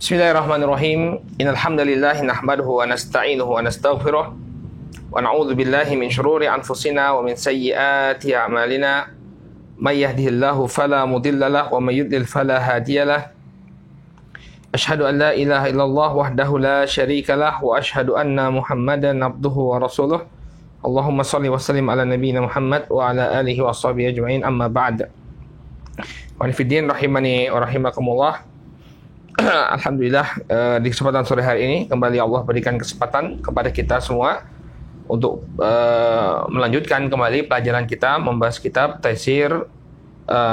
Bismillahirrahmanirrahim. Innal hamdalillah nahmaduhu wa nasta'inuhu wa nastaghfiruh wa na'udzu billahi min shururi anfusina wa min sayyiati a'malina. May yahdihillahu fala mudilla lahu wa may yudlil fala hadiya lahu. Asyhadu an la ilaha illallah wahdahu la syarika lahu wa asyhadu anna Muhammadan abduhu wa rasuluh. Allahumma shalli wa sallim ala nabiyyina Muhammad wa ala alihi wa sahbihi ajma'in, amma ba'd. Wa fiddin rahimani wa rahimakumullah. Alhamdulillah, di kesempatan sore hari ini kembali Allah berikan kesempatan kepada kita semua untuk melanjutkan kembali pelajaran kita membahas kitab Taisir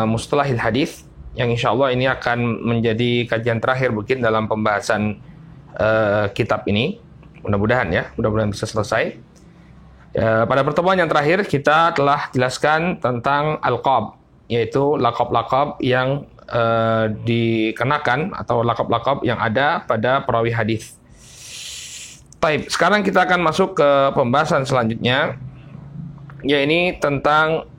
Mustalahil Hadis, yang insya Allah ini akan menjadi kajian terakhir mungkin dalam pembahasan kitab ini. Mudah-mudahan bisa selesai. Pada pertemuan yang terakhir kita telah jelaskan tentang alqab, yaitu lakab-lakab yang dikenakan atau lakab-lakab yang ada pada perawi hadis. Baik, sekarang kita akan masuk ke pembahasan selanjutnya, yaitu tentang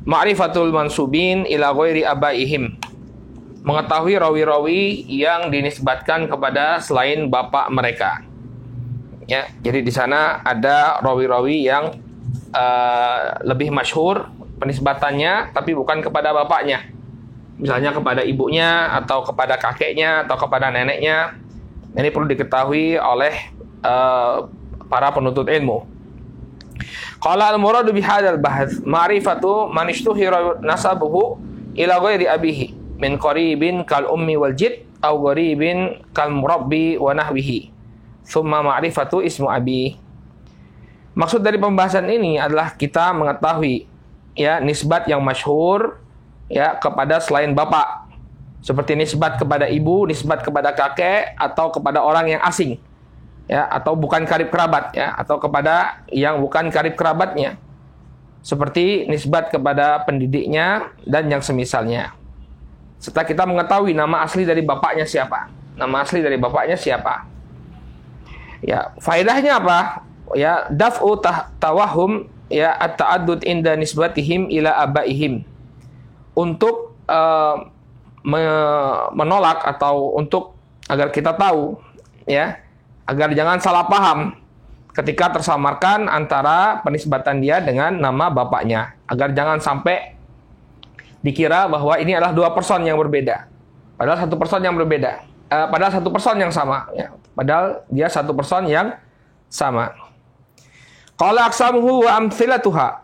ma'rifatul mansubin ila ghairi abaihim, mengetahui rawi-rawi yang dinisbatkan kepada selain bapak mereka. Ya, jadi di sana ada rawi-rawi yang lebih masyhur penisbatannya, tapi bukan kepada bapaknya. Misalnya kepada ibunya, atau kepada kakeknya, atau kepada neneknya. Ini perlu diketahui oleh para penuntut ilmu. Qala al-muradu bihadzal bahts ma'rifatu man ishtuhira nasabuhu ila ghairi abihi min qaribin kal ummi wal jid aw gharibin kal murabbi wa nahwihi. Tsumma ma'rifatu ismu abi. Maksud dari pembahasan ini adalah kita mengetahui nisbat yang masyhur kepada selain bapak, seperti nisbat kepada ibu, nisbat kepada kakek, atau kepada orang yang asing, atau bukan karib kerabat, atau kepada yang bukan karib kerabatnya, seperti nisbat kepada pendidiknya dan yang semisalnya. Setelah kita mengetahui nama asli dari bapaknya siapa, faedahnya apa? Daf'u tawahum at-ta'addud inda nisbatihim ila abaihim, untuk menolak atau untuk agar kita tahu, agar jangan salah paham ketika tersamarkan antara penisbatan dia dengan nama bapaknya, agar jangan sampai dikira bahwa ini adalah dua person yang berbeda, padahal satu person yang berbeda, padahal satu person yang sama, padahal dia satu person yang sama. Qala aqsamuhu wa amthilatuha.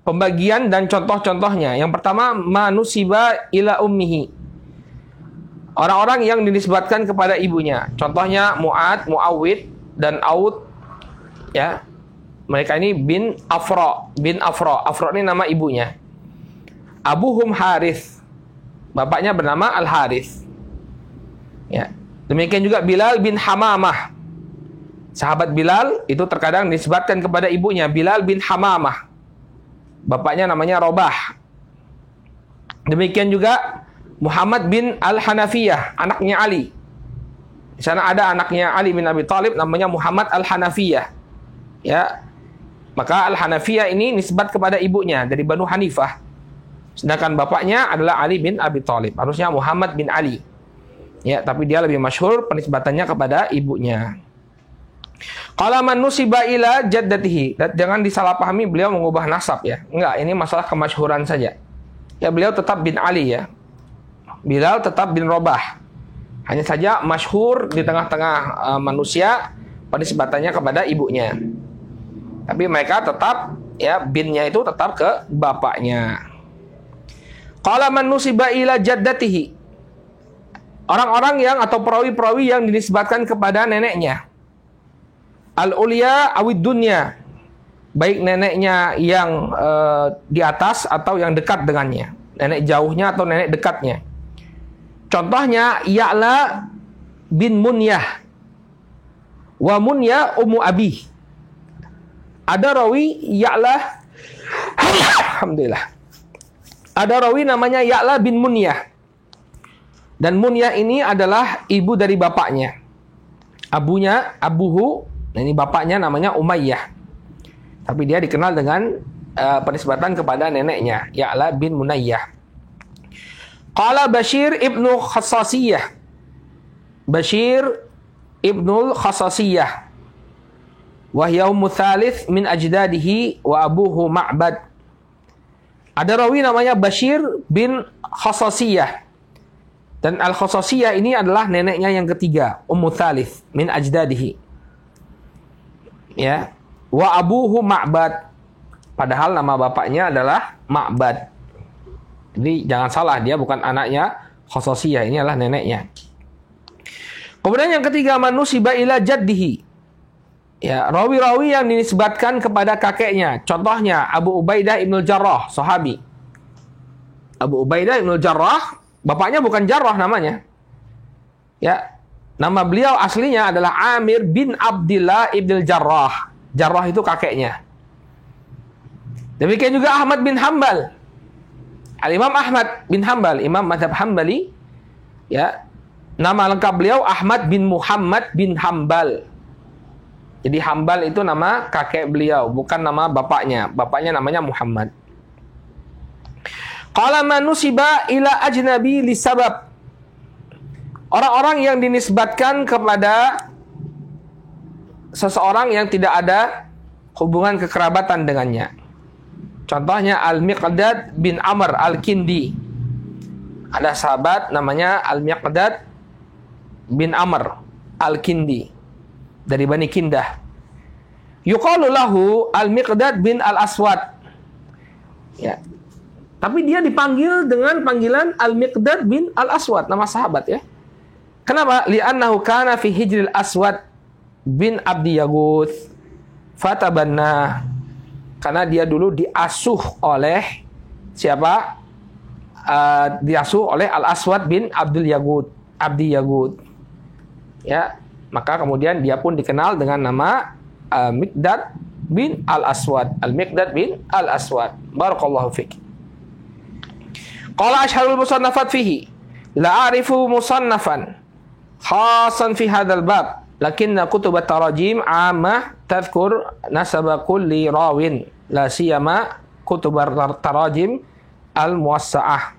Pembagian dan contoh-contohnya. Yang pertama, manusiba ila ummihi. Orang-orang yang dinisbatkan kepada ibunya. Contohnya Mu'ad, Mu'awid, dan Aud. Mereka ini bin Afra. Afra ini nama ibunya. Abuhum Harith. Bapaknya bernama Al-Harith. Demikian juga Bilal bin Hamamah. Sahabat Bilal itu terkadang disebutkan kepada ibunya, Bilal bin Hamamah. Bapaknya namanya Robah. Demikian juga Muhammad bin Al-Hanafiyah, anaknya Ali. Di sana ada anaknya Ali bin Abi Thalib namanya Muhammad Al-Hanafiyah. Maka Al-Hanafiyah ini nisbat kepada ibunya dari Banu Hanifah. Sedangkan bapaknya adalah Ali bin Abi Thalib. Harusnya Muhammad bin Ali. Tapi dia lebih masyhur penisbatannya kepada ibunya. Qala man nusiba ila jaddatihi. Jangan disalahpahami beliau mengubah nasab, Enggak, ini masalah kemasyhuran saja. Beliau tetap bin Ali, Bilal tetap bin Robah. Hanya saja masyhur di tengah-tengah manusia penisbatannya kepada ibunya. Tapi mereka tetap binnya itu tetap ke bapaknya. Qala man nusiba ila jaddatihi. Orang-orang yang atau perawi-perawi yang dinisbatkan kepada neneknya. Al-ulia awid dunya, baik neneknya yang di atas atau yang dekat dengannya, nenek jauhnya atau nenek dekatnya. Contohnya Ya'la bin Munyah wa Munyah ummu abi. Ada rawi Ya'la alhamdulillah. Ada rawi namanya Ya'la bin Munyah. Dan Munyah ini adalah ibu dari bapaknya. Abuhu. Nah, ini bapaknya namanya Umayyah. Tapi dia dikenal dengan penisbatan kepada neneknya, Ya'la bin Munayyah. Qala Bashir ibnu Khassasiyah. Bashir ibnu Khassasiyah. Wa hiya ummu thalith min ajdadihi wa abuhu Ma'bad. Ada rawi namanya Bashir bin Khassasiyah. Dan Al-Khassasiyah ini adalah neneknya yang ketiga, ummu thalith min ajdadihi. Ya. Wa abuhu Ma'bad. Padahal nama bapaknya adalah Ma'bad. Jadi jangan salah, dia bukan anaknya Khassasiyah, ini adalah neneknya. Kemudian yang ketiga, manusiba ila jaddihi. Ya, rawi-rawi yang dinisbatkan kepada kakeknya. Contohnya Abu Ubaidah Ibnul Jarrah, sahabi. Abu Ubaidah Ibnul Jarrah, bapaknya bukan Jarrah namanya. Ya, nama beliau aslinya adalah Amir bin Abdillah Ibnul Jarrah. Jarrah itu kakeknya. Demikian juga Ahmad bin Hambal. Al-Imam Ahmad bin Hambal, Imam Mazhab Hambali. Ya, nama lengkap beliau Ahmad bin Muhammad bin Hambal. Jadi Hambal itu nama kakek beliau, bukan nama bapaknya. Bapaknya namanya Muhammad. Qala manusiba ila ajnabi li sabab. Orang-orang yang dinisbatkan kepada seseorang yang tidak ada hubungan kekerabatan dengannya. Contohnya Al-Miqdad bin Amr Al-Kindi. Ada sahabat namanya Al-Miqdad bin Amr Al-Kindi dari Bani Kindah. Yuqalu lahu Al-Miqdad bin Al-Aswad. Ya. Tapi dia dipanggil dengan panggilan Al-Miqdad bin Al-Aswad, nama sahabat ya. Kenapa? Li'annahu kana fi hijril Aswad bin Abdi Yaguth fatabanna. Karena dia dulu diasuh oleh siapa? Diasuh oleh Al-Aswad bin Abdi Yaguth. Ya, maka kemudian dia pun dikenal dengan nama Miqdad bin Al-Aswad. Al-Miqdad bin Al-Aswad. Barakallahu fiqh. Qala asharul musannafat fihi. La a'rifu musannafan khasan fi hadzal bab. Lakinna kutub at-tarajim 'ammah tadhkur nasaba kulli rawin. La siyama kutub at-tarajim al-muwassa'ah.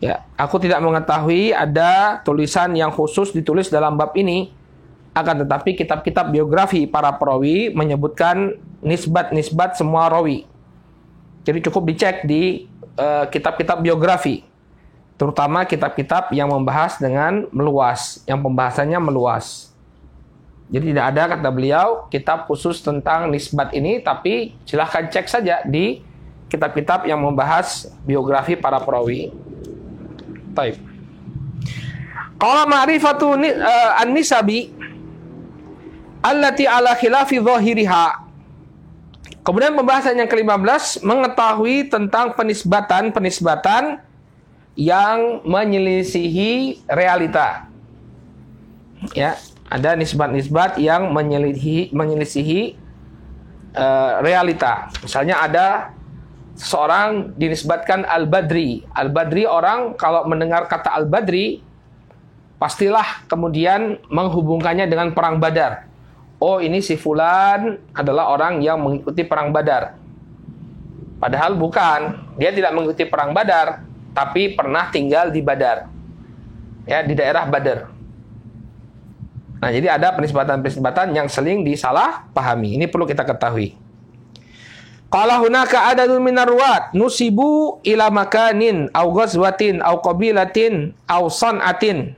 Ya, aku tidak mengetahui ada tulisan yang khusus ditulis dalam bab ini. Akan tetapi kitab-kitab biografi para perawi menyebutkan nisbat-nisbat semua rawi. Jadi cukup dicek di kitab-kitab biografi. Terutama kitab-kitab yang membahas dengan meluas, yang pembahasannya meluas. Jadi tidak ada, kata beliau, kitab khusus tentang nisbat ini, tapi silahkan cek saja di kitab-kitab yang membahas biografi para perawi. Taib. Qala ma'rifatu an-nisabi allati ala khilafi dhahiriha. Kemudian pembahasan yang ke-15 mengetahui tentang penisbatan yang menyelisihi realita. Ya, ada nisbat-nisbat yang menyelisihi realita. Misalnya ada seseorang dinisbatkan Al-Badri. Al-Badri, orang kalau mendengar kata Al-Badri pastilah kemudian menghubungkannya dengan perang Badar. Oh, ini si fulan adalah orang yang mengikuti perang Badar. Padahal bukan, dia tidak mengikuti perang Badar, tapi pernah tinggal di Badar. Ya, di daerah Badar. Nah, jadi ada penisbatan-penisbatan yang sering disalah pahami. Ini perlu kita ketahui. Qala hunaka adadun minar ruwat nusibu ila makanin au ghazwatin au qabilatin au san'atin.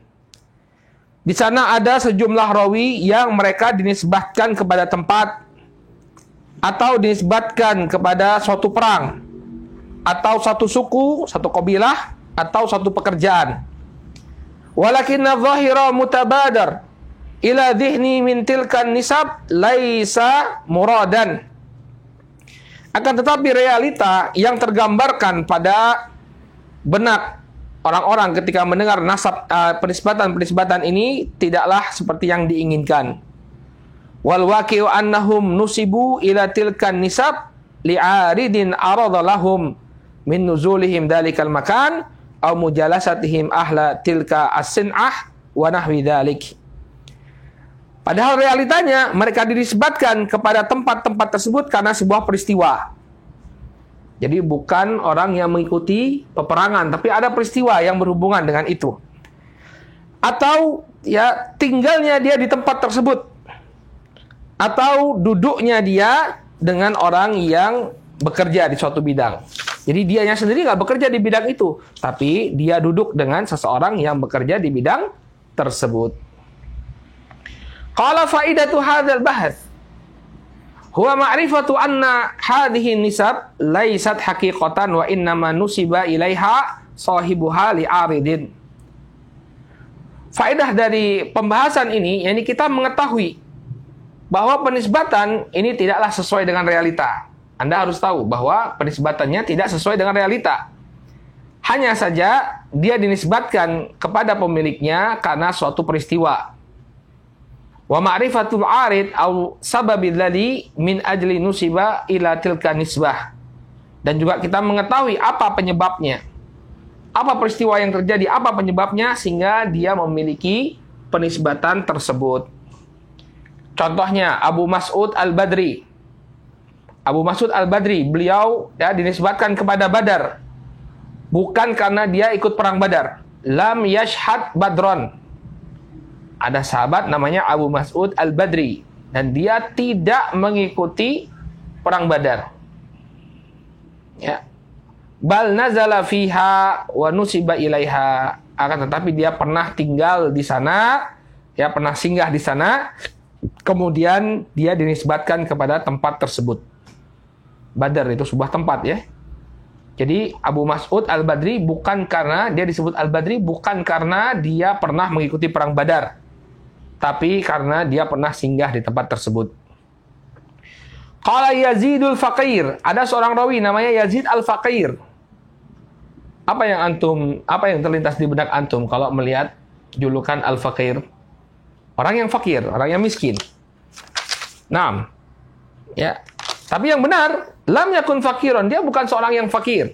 Di sana ada sejumlah rawi yang mereka dinisbatkan kepada tempat atau dinisbatkan kepada suatu perang atau satu suku, satu kabilah atau satu pekerjaan. Walakinna dhahira mutabadar ila dhihni min tilkan nisab laisa muradan. Akan tetapi realita yang tergambarkan pada benak orang-orang ketika mendengar nasab penisbatan-penisbatan ini tidaklah seperti yang diinginkan. Wal waqi'u annahum nusibu ila tilkan nisab li'aridin arada lahum min nuzulihim dalikal makan aw mujalasatihim ahla tilka as-sin'ah wa nahwi dzalik. Padahal realitanya mereka dinisbatkan kepada tempat-tempat tersebut karena sebuah peristiwa. Jadi bukan orang yang mengikuti peperangan, tapi ada peristiwa yang berhubungan dengan itu. Atau ya tinggalnya dia di tempat tersebut. Atau duduknya dia dengan orang yang bekerja di suatu bidang. Jadi dianya sendiri nggak bekerja di bidang itu, tapi dia duduk dengan seseorang yang bekerja di bidang tersebut. Qala faidatu hadzal bahts huwa ma'rifatu anna hadhihi nisab laysat haqiqatan wa innama nusiba ilaiha sahibuha li'aridin. Faedah dari pembahasan ini, yakni kita mengetahui bahwa penisbatan ini tidaklah sesuai dengan realita. Anda harus tahu bahwa penisbatannya tidak sesuai dengan realita. Hanya saja dia dinisbatkan kepada pemiliknya karena suatu peristiwa. Wa ma'rifatul arid au sababil ladzi min ajli nusiba ila tilka nisbah. Dan juga kita mengetahui apa penyebabnya. Apa peristiwa yang terjadi, apa penyebabnya sehingga dia memiliki penisbatan tersebut. Contohnya Abu Mas'ud Al-Badri. Abu Mas'ud Al-Badri, beliau ya dinisbatkan kepada Badar. Bukan karena dia ikut perang Badar. Lam yashhad badron. Ada sahabat namanya Abu Mas'ud Al-Badri. Dan dia tidak mengikuti perang Badar. Ya. Bal nazala fiha wa nusiba ilaiha. Akan tetapi dia pernah tinggal di sana. Ya, pernah singgah di sana. Kemudian dia dinisbatkan kepada tempat tersebut. Badar itu sebuah tempat ya. Jadi Abu Mas'ud Al-Badri bukan karena dia disebut Al-Badri bukan karena dia pernah mengikuti perang Badar, tapi karena dia pernah singgah di tempat tersebut. Qala Yazidul Faqir, ada seorang rawi namanya Yazid Al-Faqir. Apa yang terlintas di benak antum kalau melihat julukan Al-Faqir? Orang yang fakir, orang yang miskin. Naam. Ya. Tapi yang benar, lam yakun fakiron, dia bukan seorang yang fakir.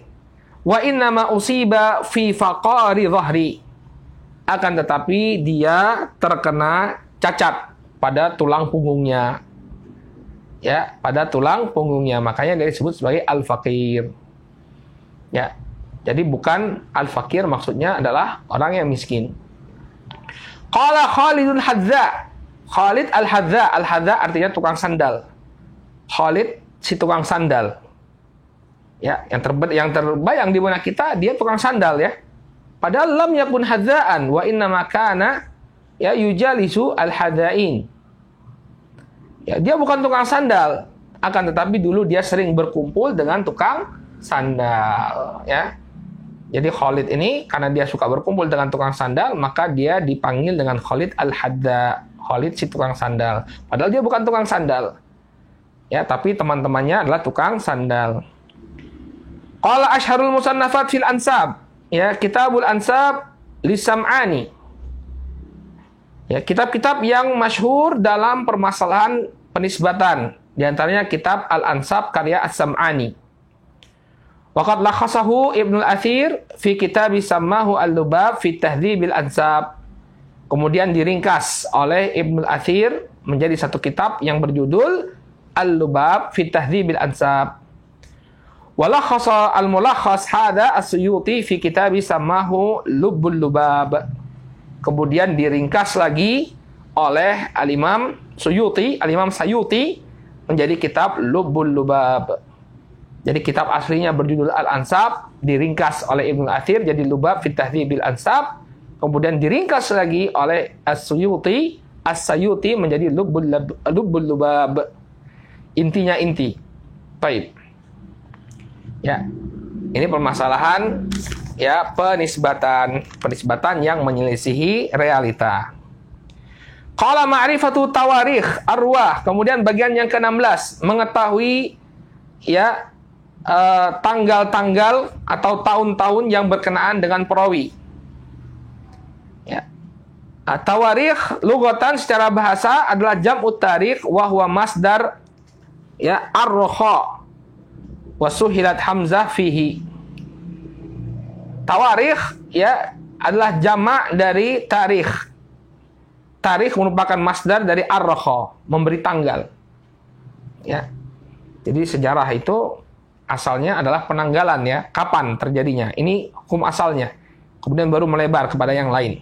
Wa innama usiba fi faqari dhahri. Akan tetapi dia terkena cacat pada tulang punggungnya. Ya, pada tulang punggungnya. Makanya dia disebut sebagai al-faqir. Ya. Jadi bukan al-faqir maksudnya adalah orang yang miskin. Qala Khalidul Hadza. Khalid Al-Hadza. Al-Hadza artinya tukang sandal. Khalid si tukang sandal. Ya, yang terbayang di benak kita dia tukang sandal ya. Padahal lam yakun hadzaan wa inna makana ya yujalisu al-hadzain. Ya, dia bukan tukang sandal, akan tetapi dulu dia sering berkumpul dengan tukang sandal ya. Jadi Khalid ini karena dia suka berkumpul dengan tukang sandal, maka dia dipanggil dengan Khalid Al-Hadza. Khalid si tukang sandal. Padahal dia bukan tukang sandal. Ya, tapi teman-temannya adalah tukang sandal. Qala asyharul musannafat fil ansab. Ya, Kitabul Ansab li Sam'ani. Ya, kitab-kitab yang masyhur dalam permasalahan penisbatan. Di antaranya kitab Al-Ansab karya As-Sam'ani. Waqad lakhasahu Ibnu Al-Athir fi kitab sammahu Al-Lubab fi Tahdhibil Ansab. Kemudian diringkas oleh Ibnu Al-Athir menjadi satu kitab yang berjudul Al-Lubab fi Tahdhibil Ansab. Walakhasa al-mulakhas hada as-Suyuti fi kitab sammahu Lubbul Lubab. Kemudian diringkas lagi oleh Al-Imam Suyuti, Al-Imam Sayuti menjadi kitab Lubbul Lubab. Jadi kitab aslinya berjudul Al-Ansab, diringkas oleh Ibnu Athir jadi Lubab fi Tahdhibil Ansab. Kemudian diringkas lagi oleh As-Suyuti, As-Sayuti menjadi Lubbul Lubab. Intinya inti. Baik. Ya. Ini permasalahan ya penisbatan yang menyelisihi realita. Qala ma'rifatu tawarikh arwah. Kemudian bagian yang ke-16 mengetahui ya tanggal-tanggal atau tahun-tahun yang berkenaan dengan perawi. Ya. Tawarikh lugatan secara bahasa adalah jam'ut tarikh wa huwa masdar ya ar-rakha wa suhilat hamzah fihi. Tawarikh ya adalah jamak dari tarikh. Tarikh merupakan masdar dari ar-rakha, memberi tanggal. Ya. Jadi sejarah itu asalnya adalah penanggalan ya, kapan terjadinya. Ini hukum asalnya. Kemudian baru melebar kepada yang lain.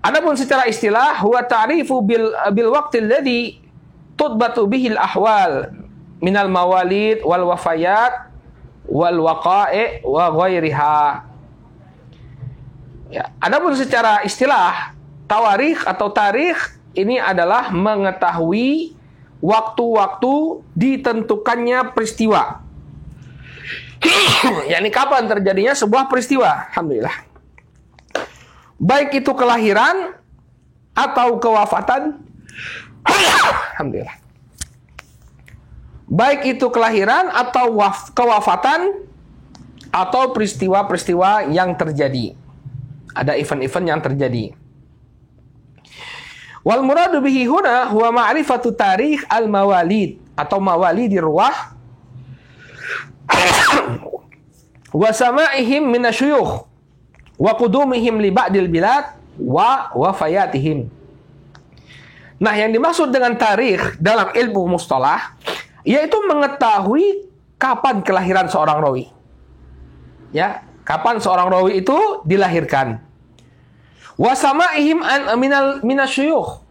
Adapun secara istilah, huwa ta'rifu bil waqtil ladzi tudbatu bihil ahwal minal mawalid wal wafayat wal waqa'i wa ghairiha. Ya, adapun secara istilah, tawarikh atau tarikh ini adalah mengetahui waktu-waktu ditentukannya peristiwa. yakni kapan terjadinya sebuah peristiwa. Alhamdulillah. Baik itu kelahiran atau kewafatan. Alhamdulillah. Baik itu kelahiran atau kewafatan atau peristiwa-peristiwa yang terjadi. Ada event-event yang terjadi. Wal muradu bihi huna huwa ma'rifatu tarikh al-mawalid atau mawalidir ruwah wa sama'ihim minasyuyukh wa qudumihim li ba'dil bilad wa wafayatihim. Nah, yang dimaksud dengan tarikh dalam ilmu mustalah yaitu mengetahui kapan kelahiran seorang rawi. Ya, kapan seorang rawi itu dilahirkan. Wa sama'ihim minasyuyukh,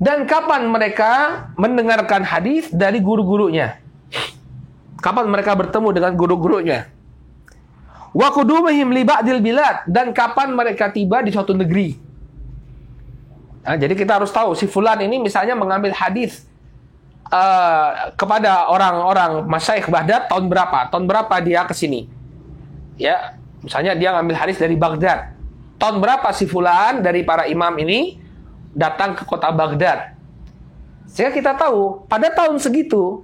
dan kapan mereka mendengarkan hadis dari guru-gurunya. Kapan mereka bertemu dengan guru-gurunya. Wa qudumihim li ba'dil bilad, dan kapan mereka tiba di suatu negeri. Nah, jadi kita harus tahu si fulan ini misalnya mengambil hadis kepada orang-orang masyayikh Baghdad tahun berapa? Tahun berapa dia ke sini? Ya, misalnya dia ngambil hadis dari Baghdad. Tahun berapa si fulan dari para imam ini datang ke kota Baghdad? Sehingga kita tahu pada tahun segitu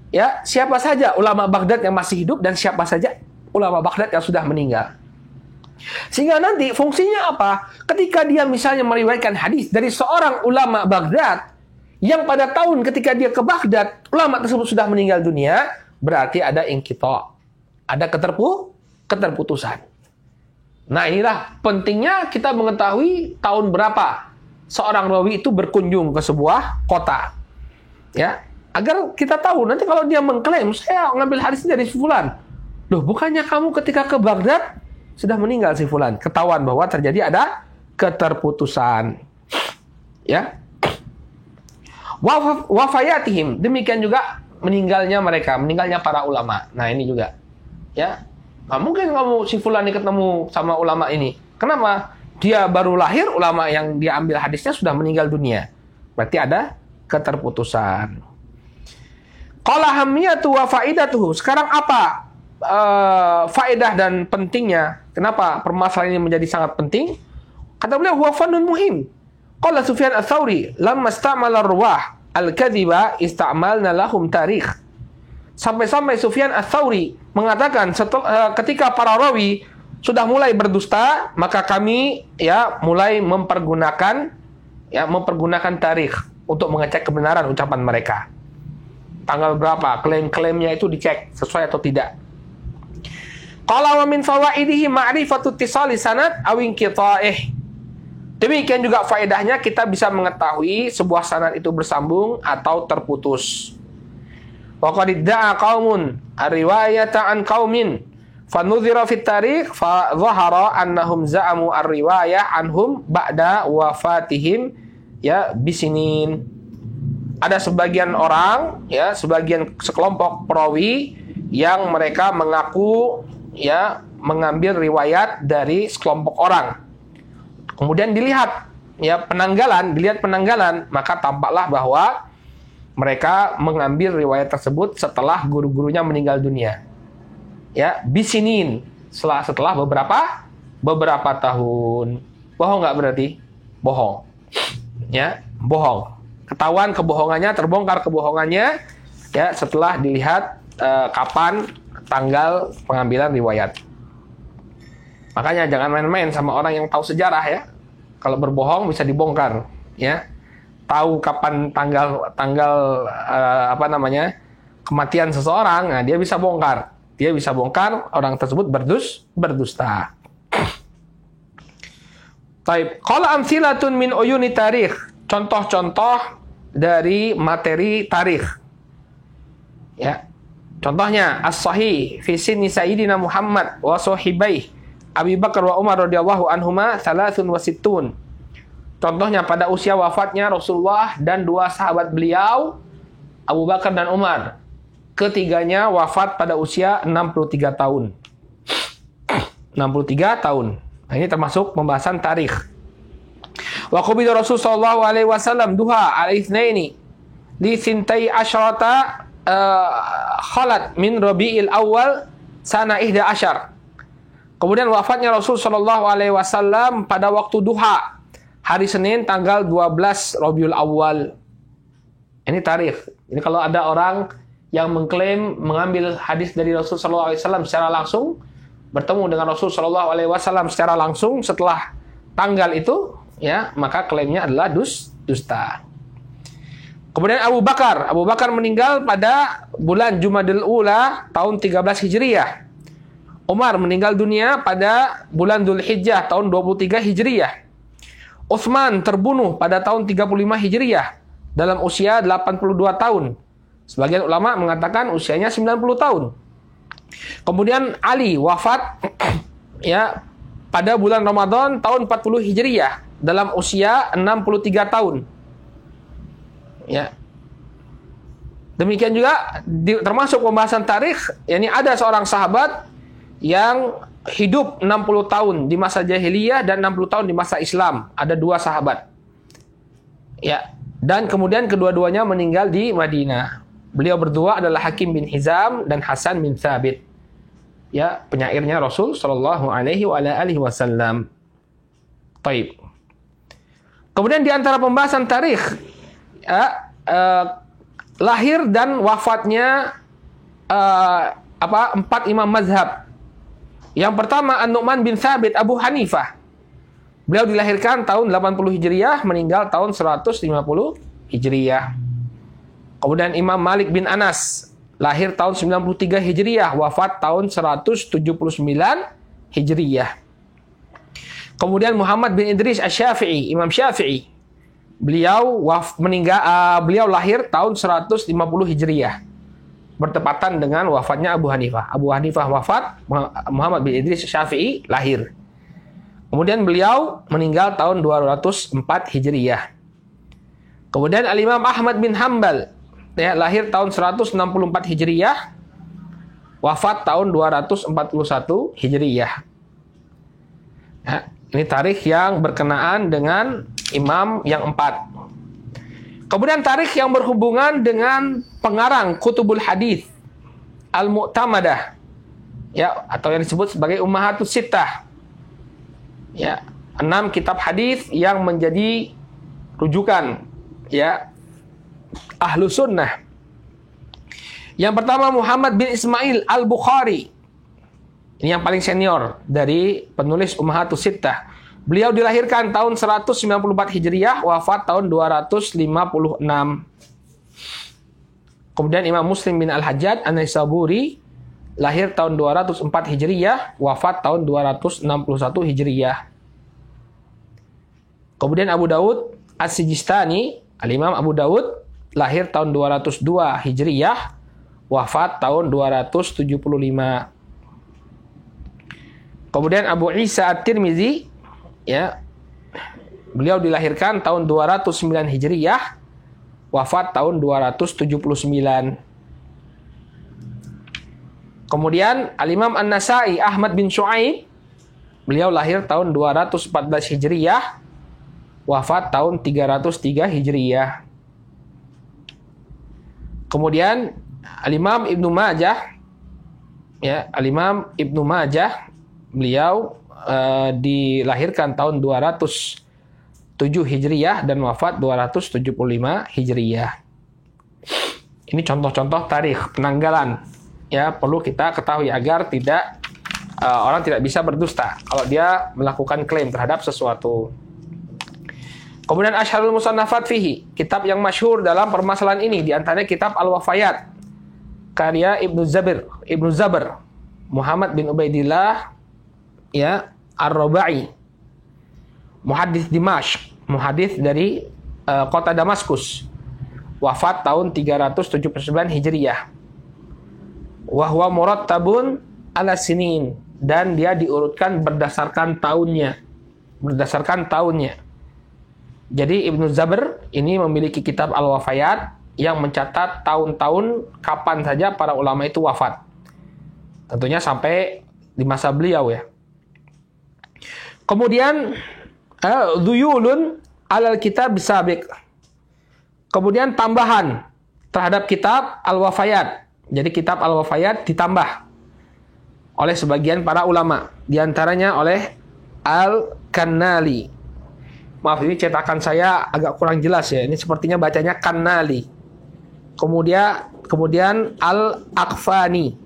ya siapa saja ulama Baghdad yang masih hidup dan siapa saja ulama Baghdad yang sudah meninggal. Sehingga nanti fungsinya apa? Ketika dia misalnya meriwayatkan hadis dari seorang ulama Baghdad yang pada tahun ketika dia ke Baghdad ulama tersebut sudah meninggal dunia, berarti ada inqita', ada keterputusan. Nah, inilah pentingnya kita mengetahui tahun berapa seorang rawi itu berkunjung ke sebuah kota. Ya, agar kita tahu nanti kalau dia mengklaim saya ngambil hadis dari si fulan. Loh, bukannya kamu ketika ke Baghdad sudah meninggal si fulan? Ketahuan bahwa terjadi ada keterputusan. Ya. Wafayatihim, demikian juga meninggalnya mereka, meninggalnya para ulama. Nah, ini juga. Ya. Nah, mungkin kamu si fulan ini ketemu sama ulama ini. Kenapa? Dia baru lahir, ulama yang dia ambil hadisnya sudah meninggal dunia. Berarti ada keterputusan. Qala hamiyatu wa faidatuhu. Sekarang apa faedah dan pentingnya? Kenapa permasalahan ini menjadi sangat penting? Kata beliau, huwa fannun muhim. Qala Sufyan ats-Tsauri, lamma istamala ar-ruwah al-kadhiba istamalna lahum tarikh. Sampai-sampai Sufyan ats-Tsauri mengatakan ketika para rawi sudah mulai berdusta, maka kami ya mulai mempergunakan tarikh untuk mengecek kebenaran ucapan mereka. Tanggal berapa, klaim-klaimnya itu dicek sesuai atau tidak. Qala wa min fawaidihi ma'rifatu ittisali sanad aw inqita'ih. Demikian juga faedahnya kita bisa mengetahui sebuah sanad itu bersambung atau terputus. Wa qad idda'a qaumun ar-riwayata an qaumin fanudhira fit tarikh fa dhahara annahum za'amu ar-riwayah anhum ba'da wafatihim ya bisinin. Ada sebagian orang ya, sekelompok perawi yang mereka mengaku ya mengambil riwayat dari sekelompok orang. Kemudian dilihat penanggalan, maka tampaklah bahwa mereka mengambil riwayat tersebut setelah guru-gurunya meninggal dunia. Ya, bisinin, setelah beberapa tahun. Bohong nggak berarti? Bohong. Ya, bohong. Ketahuan kebohongannya, terbongkar kebohongannya ya setelah dilihat kapan tanggal pengambilan riwayat. Makanya jangan main-main sama orang yang tahu sejarah ya. Kalau berbohong bisa dibongkar ya. Tahu kapan tanggal kematian seseorang, nah dia bisa bongkar. Dia bisa bongkar orang tersebut berdusta. Taib. Qala amsilatun min uyuni tarikh. Contoh-contoh dari materi tarikh. Ya. Contohnya as-sahih fi sinni sayyidina Muhammad wa sahibai Abi Bakar wa Umar radhiyallahu anhuma 63. Contohnya pada usia wafatnya Rasulullah dan dua sahabat beliau, Abu Bakar dan Umar. Ketiganya wafat pada usia 63 tahun. 63 tahun. Nah, ini termasuk pembahasan tarikh. Wa qubida Rasul sallallahu alaihi wasallam duha al-itsnaini li sintai asyrata khalat min Rabiul Awal sana 11. Kemudian wafatnya Rasul sallallahu alaihi wasallam pada waktu duha hari Senin tanggal 12 Rabiul Awal. Ini tarikh. Ini kalau ada orang yang mengklaim mengambil hadis dari Rasul sallallahu alaihi wasallam secara langsung, bertemu dengan Rasul sallallahu alaihi wasallam secara langsung setelah tanggal itu, ya, maka klaimnya adalah dusta. Kemudian Abu Bakar meninggal pada bulan Jumadil Ula tahun 13 Hijriyah. Umar meninggal dunia pada bulan Dzulhijjah tahun 23 Hijriyah. Utsman terbunuh pada tahun 35 Hijriyah dalam usia 82 tahun. Sebagian ulama mengatakan usianya 90 tahun. Kemudian Ali wafat ya pada bulan Ramadan tahun 40 Hijriyah dalam usia 63 tahun. Ya. Demikian juga termasuk pembahasan tarikh, yakni ada seorang sahabat yang hidup 60 tahun di masa jahiliyah dan 60 tahun di masa Islam. Ada dua sahabat. Ya, dan kemudian kedua-duanya meninggal di Madinah. Beliau berdua adalah Hakim bin Hizam dan Hasan bin Thabit. Ya, penyairnya Rasul sallallahu alaihi wasallam. Baik. Kemudian di antara pembahasan tarikh, ya, lahir dan wafatnya empat imam mazhab. Yang pertama An-Nu'man bin Thabit Abu Hanifah. Beliau dilahirkan tahun 80 Hijriyah, meninggal tahun 150 Hijriyah. Kemudian Imam Malik bin Anas, lahir tahun 93 Hijriyah, wafat tahun 179 Hijriyah. Kemudian Muhammad bin Idris Asy-Syafi'i, Imam Syafi'i. Beliau lahir tahun 150 Hijriyah. Bertepatan dengan wafatnya Abu Hanifah. Abu Hanifah wafat, Muhammad bin Idris Syafi'i lahir. Kemudian beliau meninggal tahun 204 Hijriyah. Kemudian Al-Imam Ahmad bin Hanbal, ya, lahir tahun 164 Hijriyah, wafat tahun 241 Hijriyah. Ya, ini tarikh yang berkenaan dengan imam yang empat. Kemudian tarikh yang berhubungan dengan pengarang kutubul hadis al-mu'tamadah, ya, atau yang disebut sebagai ummahatus sittah. Ya, 6 kitab hadis yang menjadi rujukan, ya, ahlu sunnah. Yang pertama Muhammad bin Ismail al-Bukhari. Ini yang paling senior dari penulis ummahatus sittah. Beliau dilahirkan tahun 194 Hijriyah, wafat tahun 256. Kemudian Imam Muslim bin Al-Hajjaj An-Naisaburi, lahir tahun 204 Hijriyah, wafat tahun 261 Hijriyah. Kemudian Abu Daud As-Sijistani, Al-Imam Abu Daud, lahir tahun 202 Hijriyah, wafat tahun 275. Kemudian Abu Isa At-Tirmizi, ya, beliau dilahirkan tahun 209 Hijriyah, wafat tahun 279. Kemudian Al-Imam An-Nasai Ahmad bin Syu'aib, beliau lahir tahun 214 Hijriyah, wafat tahun 303 Hijriyah. Kemudian Al-Imam Ibnu Majah, ya, Al-Imam Ibnu Majah, beliau dilahirkan tahun 207 Hijriyah dan wafat 275 Hijriyah. Ini contoh-contoh tarikh penanggalan, ya, perlu kita ketahui agar tidak orang tidak bisa berdusta kalau dia melakukan klaim terhadap sesuatu. Kemudian Asyharul Musannafat fihi, kitab yang masyhur dalam permasalahan ini, di antaranya kitab Al-Wafayat karya Ibnu Zabr, Muhammad bin Ubaidillah, ya, Ar-Rabai, muhaddits Dimashq, muhaddits dari kota Damaskus, wafat tahun 379 Hijriyah. wa huwa murattabun ala sinin, dan dia diurutkan berdasarkan tahunnya. Jadi Ibnu Zabr ini memiliki kitab Al-Wafayat yang mencatat tahun-tahun kapan saja para ulama itu wafat. Tentunya sampai di masa beliau ya. Kemudian dhuyulun alal kitab bisabiq. Kemudian tambahan terhadap kitab Al-Wafayat. Jadi kitab Al-Wafayat ditambah oleh sebagian para ulama, di antaranya oleh Al-Kannali. Maaf, ini cetakan saya agak kurang jelas ya. Ini sepertinya bacanya Kannali. Kemudian Al-Aqfani.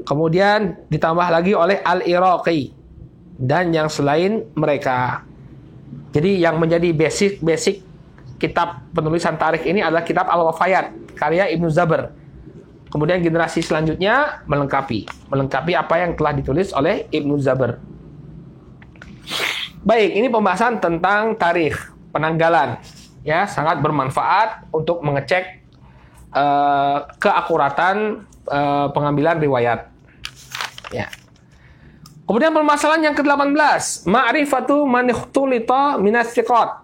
Kemudian ditambah lagi oleh Al-Iraqi dan yang selain mereka. Jadi yang menjadi basic kitab penulisan tarikh ini adalah kitab Al-Wafayat karya Ibnu Zabr. Kemudian generasi selanjutnya melengkapi apa yang telah ditulis oleh Ibnu Zabr. Baik, ini pembahasan tentang tarikh, penanggalan. Ya, sangat bermanfaat untuk mengecek keakuratan pengambilan riwayat. Ya. Kemudian permasalahan yang ke-18, ma'rifatu man ikhtulita minas thiqat.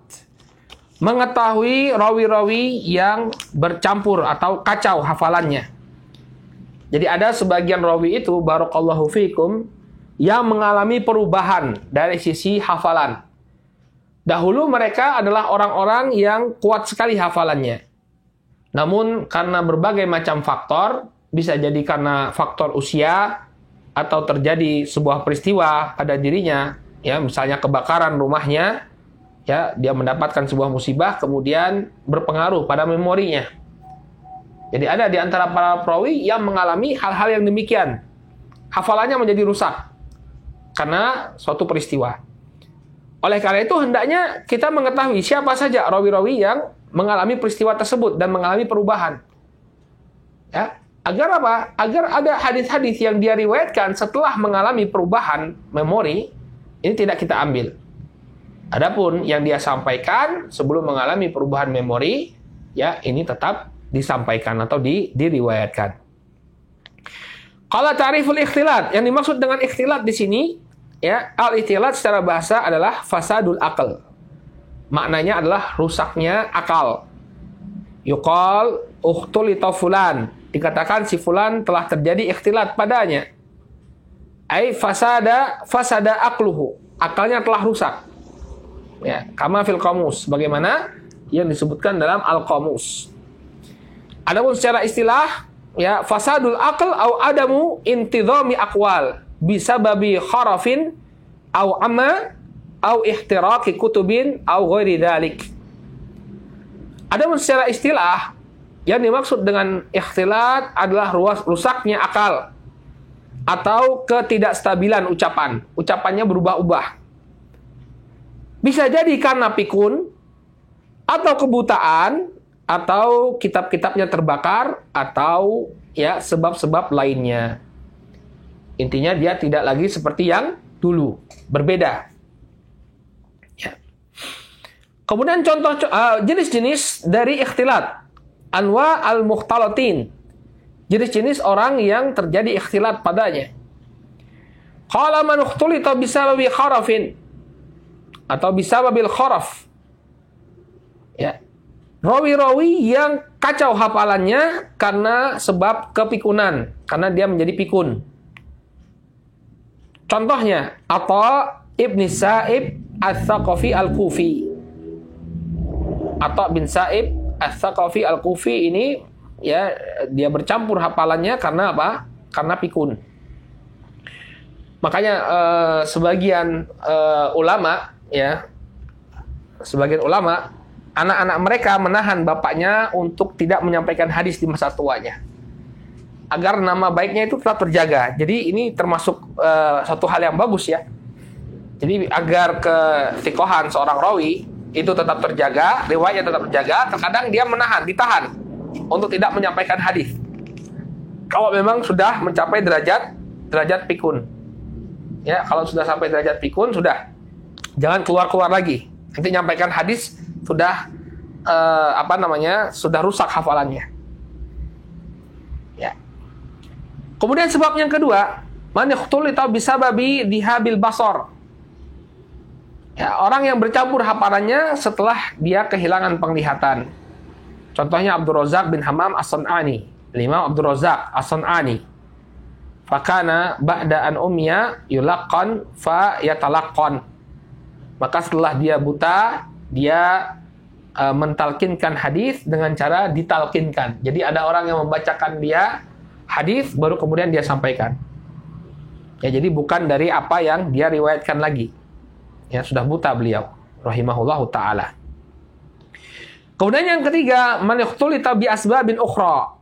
Mengetahui rawi-rawi yang bercampur atau kacau hafalannya. Jadi ada sebagian rawi itu, barakallahu fikum, yang mengalami perubahan dari sisi hafalan. Dahulu mereka adalah orang-orang yang kuat sekali hafalannya. Namun karena berbagai macam faktor, bisa jadi karena faktor usia, atau terjadi sebuah peristiwa pada dirinya, ya misalnya kebakaran rumahnya, ya dia mendapatkan sebuah musibah, kemudian berpengaruh pada memorinya. Jadi ada di antara para perawi yang mengalami hal-hal yang demikian. Hafalannya menjadi rusak karena suatu peristiwa. Oleh karena itu hendaknya kita mengetahui siapa saja rawi-rawi yang mengalami peristiwa tersebut dan mengalami perubahan. Ya, agar apa? Agar ada hadis-hadis yang dia riwayatkan setelah mengalami perubahan memori, ini tidak kita ambil. Adapun yang dia sampaikan sebelum mengalami perubahan memori, ya ini tetap disampaikan atau diriwayatkan. Kalau ta'riful ikhtilat, yang dimaksud dengan ikhtilat di sini, ya, al-ikhtilat secara bahasa adalah fasadul aql. Maknanya adalah rusaknya akal. Yuqal ukhtulita fulan, dikatakan si fulan telah terjadi ikhtilat padanya. Ai fasada aqluhu, akalnya telah rusak. Ya, kama fil qamus, bagaimana yang disebutkan dalam al-qamus. Adapun secara istilah, ya, fasadul aql au adamu intidhami aqwal bisababi kharafin au amma au ihtiraqi kutubin au ghairi dzalik. Adapun secara istilah, yang dimaksud dengan ikhtilat adalah rusaknya akal atau ketidakstabilan ucapannya berubah-ubah. Bisa jadi karena pikun atau kebutaan, atau kitab-kitabnya terbakar, atau ya sebab-sebab lainnya. Intinya dia tidak lagi seperti yang dulu, berbeda. Ya. Kemudian contoh jenis-jenis dari ikhtilat, anwa al-mukhtalatin, jenis-jenis orang yang terjadi ikhtilat padanya. Qala man ukhtulita bisababi kharafin, atau bisababil kharaf. Ya. Rawi-rawi yang kacau hafalannya karena sebab kepikunan, karena dia menjadi pikun. Contohnya, Atha ibn Sa'ib al-Thaqafi al-Kufi. Atha bin Sa'ib al-Thaqafi al-Kufi ini, ya, dia bercampur hafalannya karena apa? Karena pikun. Makanya sebagian ulama, ya, sebagian ulama, anak-anak mereka menahan bapaknya untuk tidak menyampaikan hadis di masa tuanya, agar nama baiknya itu tetap terjaga. Jadi ini termasuk satu hal yang bagus ya. Jadi agar ketiqohan seorang rawi itu tetap terjaga, riwayatnya tetap terjaga, terkadang dia ditahan untuk tidak menyampaikan hadis. Kalau memang sudah mencapai derajat pikun. Ya, kalau sudah sampai derajat pikun, sudah jangan keluar-keluar lagi. Nanti nyampaikan hadis sudah sudah rusak hafalannya. Ya. Kemudian sebab yang kedua, man ikhtulita bisababi dihabil basar. Ya, orang yang bercampur hafalannya setelah dia kehilangan penglihatan. Contohnya Abdul Razak bin Hammam As-San'ani, Imam Abdul Razak As-San'ani. Fakana ba'da an umya yulaqqan fa yatalaqqan. Maka setelah dia buta, dia mentalkinkan hadis dengan cara ditalkinkan. Jadi ada orang yang membacakan dia hadis baru kemudian dia sampaikan. Ya, jadi bukan dari apa yang dia riwayatkan lagi. Ya, sudah buta beliau rahimahullahu taala. Kemudian yang ketiga, man ikhtulita bi asbabin ukhra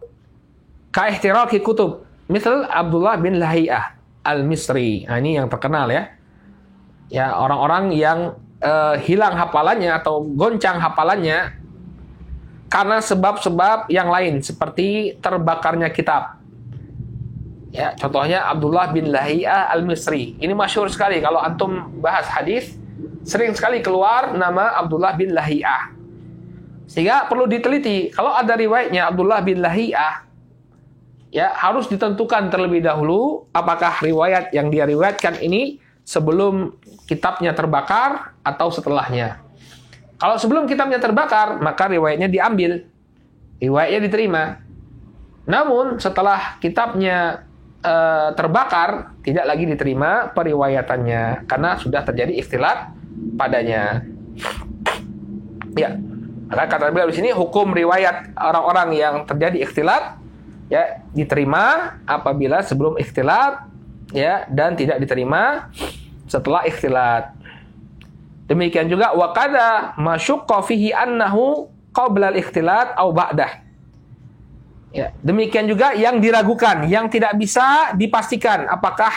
ka ihtiraqi kutub, misal Abdullah bin Lahiyah Al-Misri. Nah, ini yang terkenal ya. Ya, orang-orang yang hilang hafalannya atau goncang hafalannya karena sebab-sebab yang lain seperti terbakarnya kitab. Ya, contohnya Abdullah bin Lahiyah Al-Misri. Ini masyhur sekali kalau antum bahas hadis, sering sekali keluar nama Abdullah bin Lahiyah. Sehingga perlu diteliti, kalau ada riwayatnya Abdullah bin Lahiyah, ya harus ditentukan terlebih dahulu apakah riwayat yang dia riwayatkan ini sebelum kitabnya terbakar atau setelahnya. Kalau sebelum kitabnya terbakar, maka riwayatnya diambil, riwayatnya diterima. Namun setelah kitabnya terbakar, tidak lagi diterima periwayatannya karena sudah terjadi ikhtilat padanya. Ya, maka kata beliau di sini hukum riwayat orang-orang yang terjadi ikhtilat ya diterima apabila sebelum ikhtilat ya dan tidak diterima setelah ikhtilat. Demikian juga wa qada masyaqqa fihi annahu qabla al-ikhtilat aw ba'dah. Ya, demikian juga yang diragukan, yang tidak bisa dipastikan apakah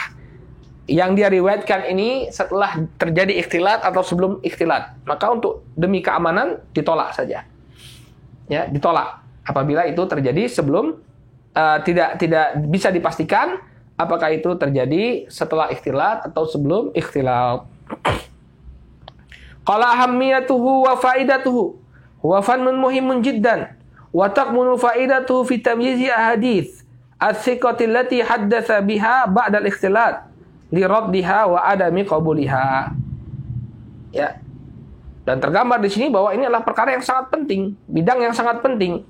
yang dia riwayatkan ini setelah terjadi ikhtilat atau sebelum ikhtilat. Maka untuk demi keamanan ditolak saja. Ya, ditolak apabila itu terjadi sebelum tidak bisa dipastikan apakah itu terjadi setelah ikhtilat atau sebelum ikhtilat. Qala ahammiyatuhu wa faidatuhu huwa fannun muhimun jiddan. Wa taqmunu faidatuhu fi tamyizi ahadits as-siqati allati haddatsa biha ba'da al-ikhtilat li raddiha wa adami qabuliha. Ya. Dan tergambar di sini bahwa ini adalah perkara yang sangat penting, bidang yang sangat penting.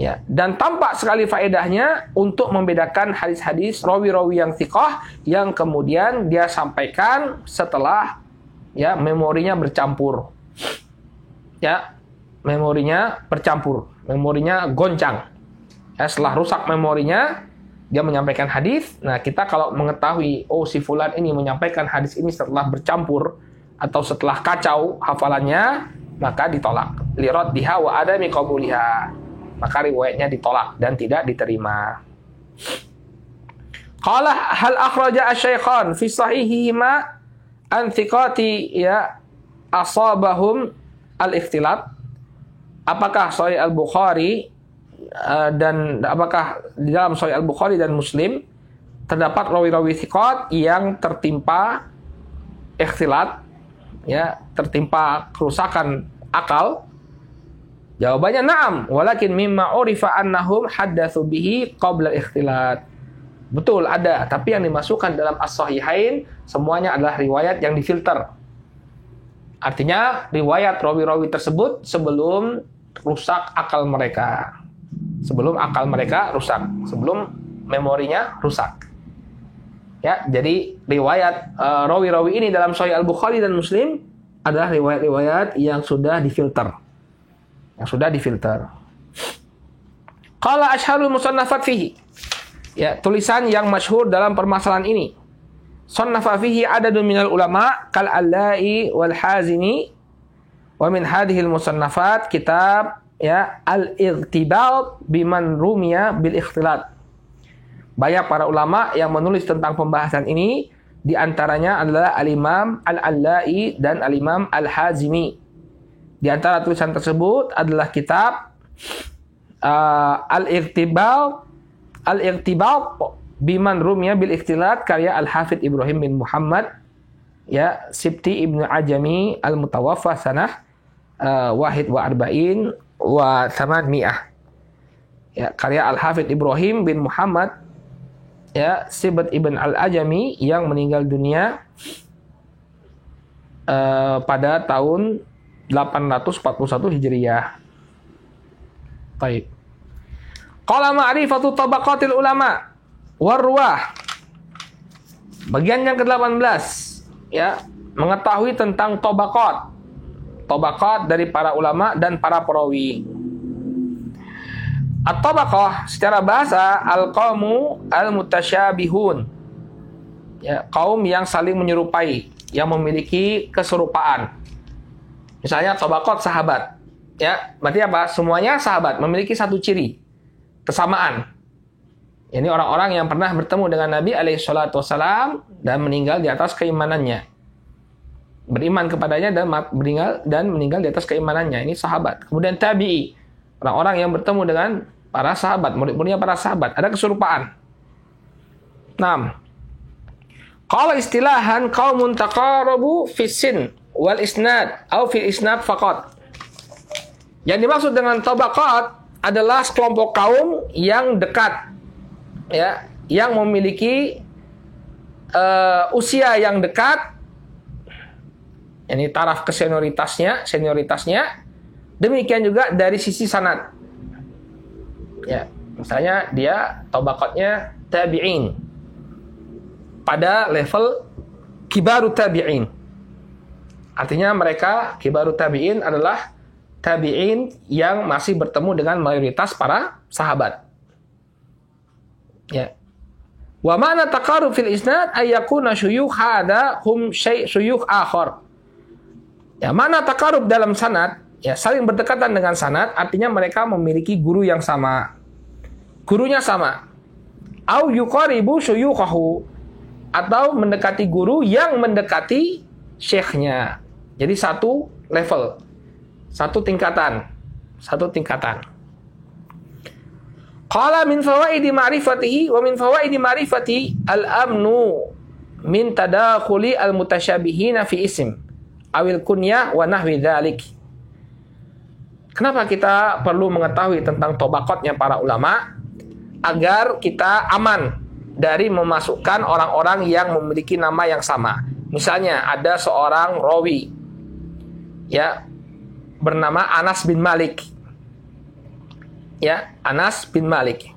Ya, dan tampak sekali faedahnya untuk membedakan hadis-hadis rawi-rawi yang thiqah yang kemudian dia sampaikan setelah ya memorinya bercampur. Ya, memorinya bercampur, memorinya goncang. Ya, setelah rusak memorinya, dia menyampaikan hadis. Nah, kita kalau mengetahui, oh si fulan ini menyampaikan hadis ini setelah bercampur atau setelah kacau hafalannya, maka ditolak. Lirad diha wa adami qabuliha. Maka riwayatnya ditolak dan tidak diterima. Qala hal akhraja asy-syaikhan fi sahihihima an thiqati ya asabahum al-ikhtilat. Apakah Sahih Al-Bukhari dan apakah di dalam Sahih Al-Bukhari dan Muslim terdapat rawi-rawi thiqat yang tertimpa ikhtilat, ya, tertimpa kerusakan akal? Jawabannya na'am, walakin mimma urifa annahum haddatsu bihi qabla ikhtilat. Betul ada, tapi yang dimasukkan dalam as-sahihain semuanya adalah riwayat yang difilter. Artinya riwayat rawi-rawi tersebut sebelum rusak akal mereka. Sebelum akal mereka rusak, sebelum memorinya rusak. Ya, jadi riwayat rawi-rawi ini dalam Sahih Al-Bukhari dan Muslim adalah riwayat-riwayat yang sudah difilter. Yang sudah difilter. Qala asharul musannafat fihi. Ya, tulisan yang masyhur dalam permasalahan ini. Sannafa fihi adadun minal ulama kal-Allai wal Hazimi wa min hadhihi al-musannafat kitab ya al-Ightibal biman rumiya bil ikhtilat. Banyak para ulama yang menulis tentang pembahasan ini, di antaranya adalah Al-Imam Al-Allai dan Al-Imam Al-Hazimi. Di antara tulisan tersebut adalah kitab Al-Ightibal biman rumiya bil ikhtilat karya Al-Hafidh Ibrahim bin Muhammad ya Sibti Ibnu Ajami Al-Mutawaffa sanah wahid wa arba'in wa thamanmi'ah. Ya, karya Al-Hafidh Ibrahim bin Muhammad ya Sibt ibn al-Ajami yang meninggal dunia pada tahun 841 Hijriyah. Baik. Qala ma'rifatu tabaqatil ulama warwah. Bagian yang ke-18, ya, mengetahui tentang tabaqat. Tabaqat dari para ulama dan para perawi. At-tabaqah secara bahasa al-qaumu al-mutasyabihun. Ya, kaum yang saling menyerupai, yang memiliki keserupaan. Misalnya tabaqat sahabat. Ya, berarti apa? Semuanya sahabat, memiliki satu ciri, kesamaan. Ini orang-orang yang pernah bertemu dengan Nabi alaihissalam dan meninggal di atas keimanannya. Beriman kepadanya dan meninggal di atas keimanannya. Ini sahabat. Kemudian tabi'i, orang-orang yang bertemu dengan para sahabat, murid-muridnya para sahabat, ada keserupaan. 6. Qala istilahan qaumun taqarabu fis sin wal isnad atau fil isnad faqat. Yang dimaksud dengan tabaqat adalah sekelompok kaum yang dekat, ya, yang memiliki usia yang dekat, ini taraf senioritasnya, demikian juga dari sisi sanad. Ya, misalnya dia tabaqatnya tabi'in pada level kibarut tabi'in. Artinya mereka kibarut tabi'in adalah tabi'in yang masih bertemu dengan mayoritas para sahabat. Ya. Wa ma'na taqarrub fil isnad ay yakuna syuyukh hada hum syuyukh akhar. Ya, mana taqarrub dalam sanad, ya, saling berdekatan dengan sanad, artinya mereka memiliki guru yang sama. Gurunya sama. Au yuqaribu syuyukhahu, atau mendekati guru yang mendekati syekhnya. Jadi satu level. Satu tingkatan. Qala min fawaidi ma'rifatihi wa min fawaidi ma'rifati al-amnu min tadakhuli al-mutasyabihina fi ism awil kunyah wa nahwi dzalik. Kenapa kita perlu mengetahui tentang tabaqatnya para ulama? Agar kita aman dari memasukkan orang-orang yang memiliki nama yang sama. Misalnya ada seorang rawi, ya, bernama Anas bin Malik. Ya, Anas bin Malik.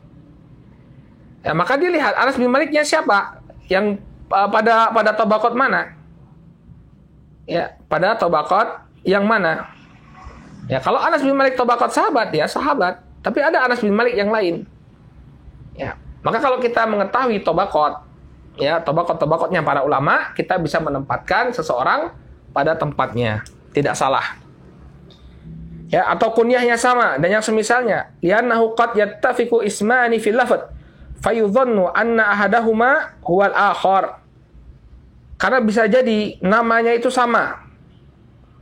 Ya, maka dilihat Anas bin Maliknya siapa? Yang pada tabaqat mana? Ya, pada tabaqat yang mana? Ya, kalau Anas bin Malik tabaqat sahabat, ya sahabat. Tapi ada Anas bin Malik yang lain. Ya, maka kalau kita mengetahui tabaqat, ya, tabaqatnya para ulama, kita bisa menempatkan seseorang pada tempatnya. Tidak salah. Ya, atau kunyahnya sama dan yang semisalnya, li'annahu qad yattafiqu ismani fil lafz fayudhannu anna ahadahuma huwal akhar. Karena bisa jadi namanya itu sama,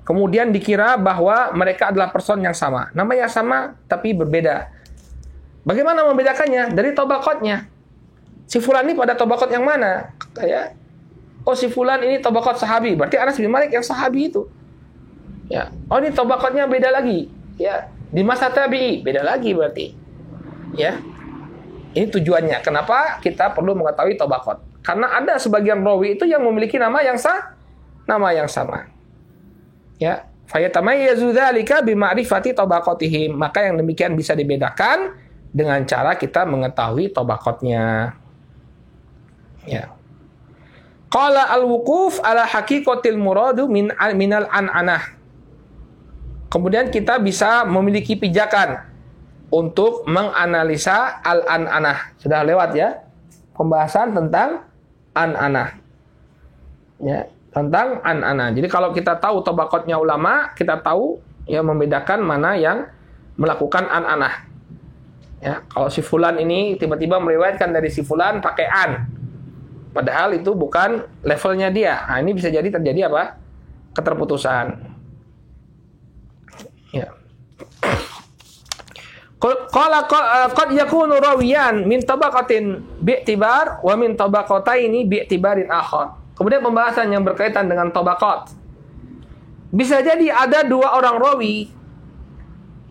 kemudian dikira bahwa mereka adalah person yang sama. Namanya sama tapi berbeda. Bagaimana membedakannya? Dari tabaqatnya. Si fulan ini pada tabaqat yang mana? Ya. Oh, si fulan ini tabaqat sahabi, berarti Anas bin Malik yang sahabi itu. Ya, oh ini tabaqatnya beda lagi. Ya, di masa tabi'i beda lagi berarti. Ya, ini tujuannya. Kenapa kita perlu mengetahui tabaqat? Karena ada sebagian rawi itu yang memiliki nama yang sama. Ya, fayatamayyazu dzalika bima'rifati tabaqatihim. Maka yang demikian bisa dibedakan dengan cara kita mengetahui tabaqatnya. Ya. Qala al-wuquf ala haqiqatil muradu minal an'anah. Kemudian kita bisa memiliki pijakan untuk menganalisa al-an'anah. Sudah lewat ya pembahasan tentang an'anah. Ya, tentang an'anah. Jadi kalau kita tahu tabaqatnya ulama, kita tahu ya membedakan mana yang melakukan an'anah. Ya, kalau si fulan ini tiba-tiba meriwayatkan dari si fulan pakai an. Padahal itu bukan levelnya dia. Nah, ini bisa jadi terjadi apa? Keterputusan. Ya. Qala qad yakunu rawiyan min tabaqatin bi'tibar wa min tabaqataini bi'tibarin akhar. Kemudian pembahasan yang berkaitan dengan tabaqat. Bisa jadi ada dua orang rawi,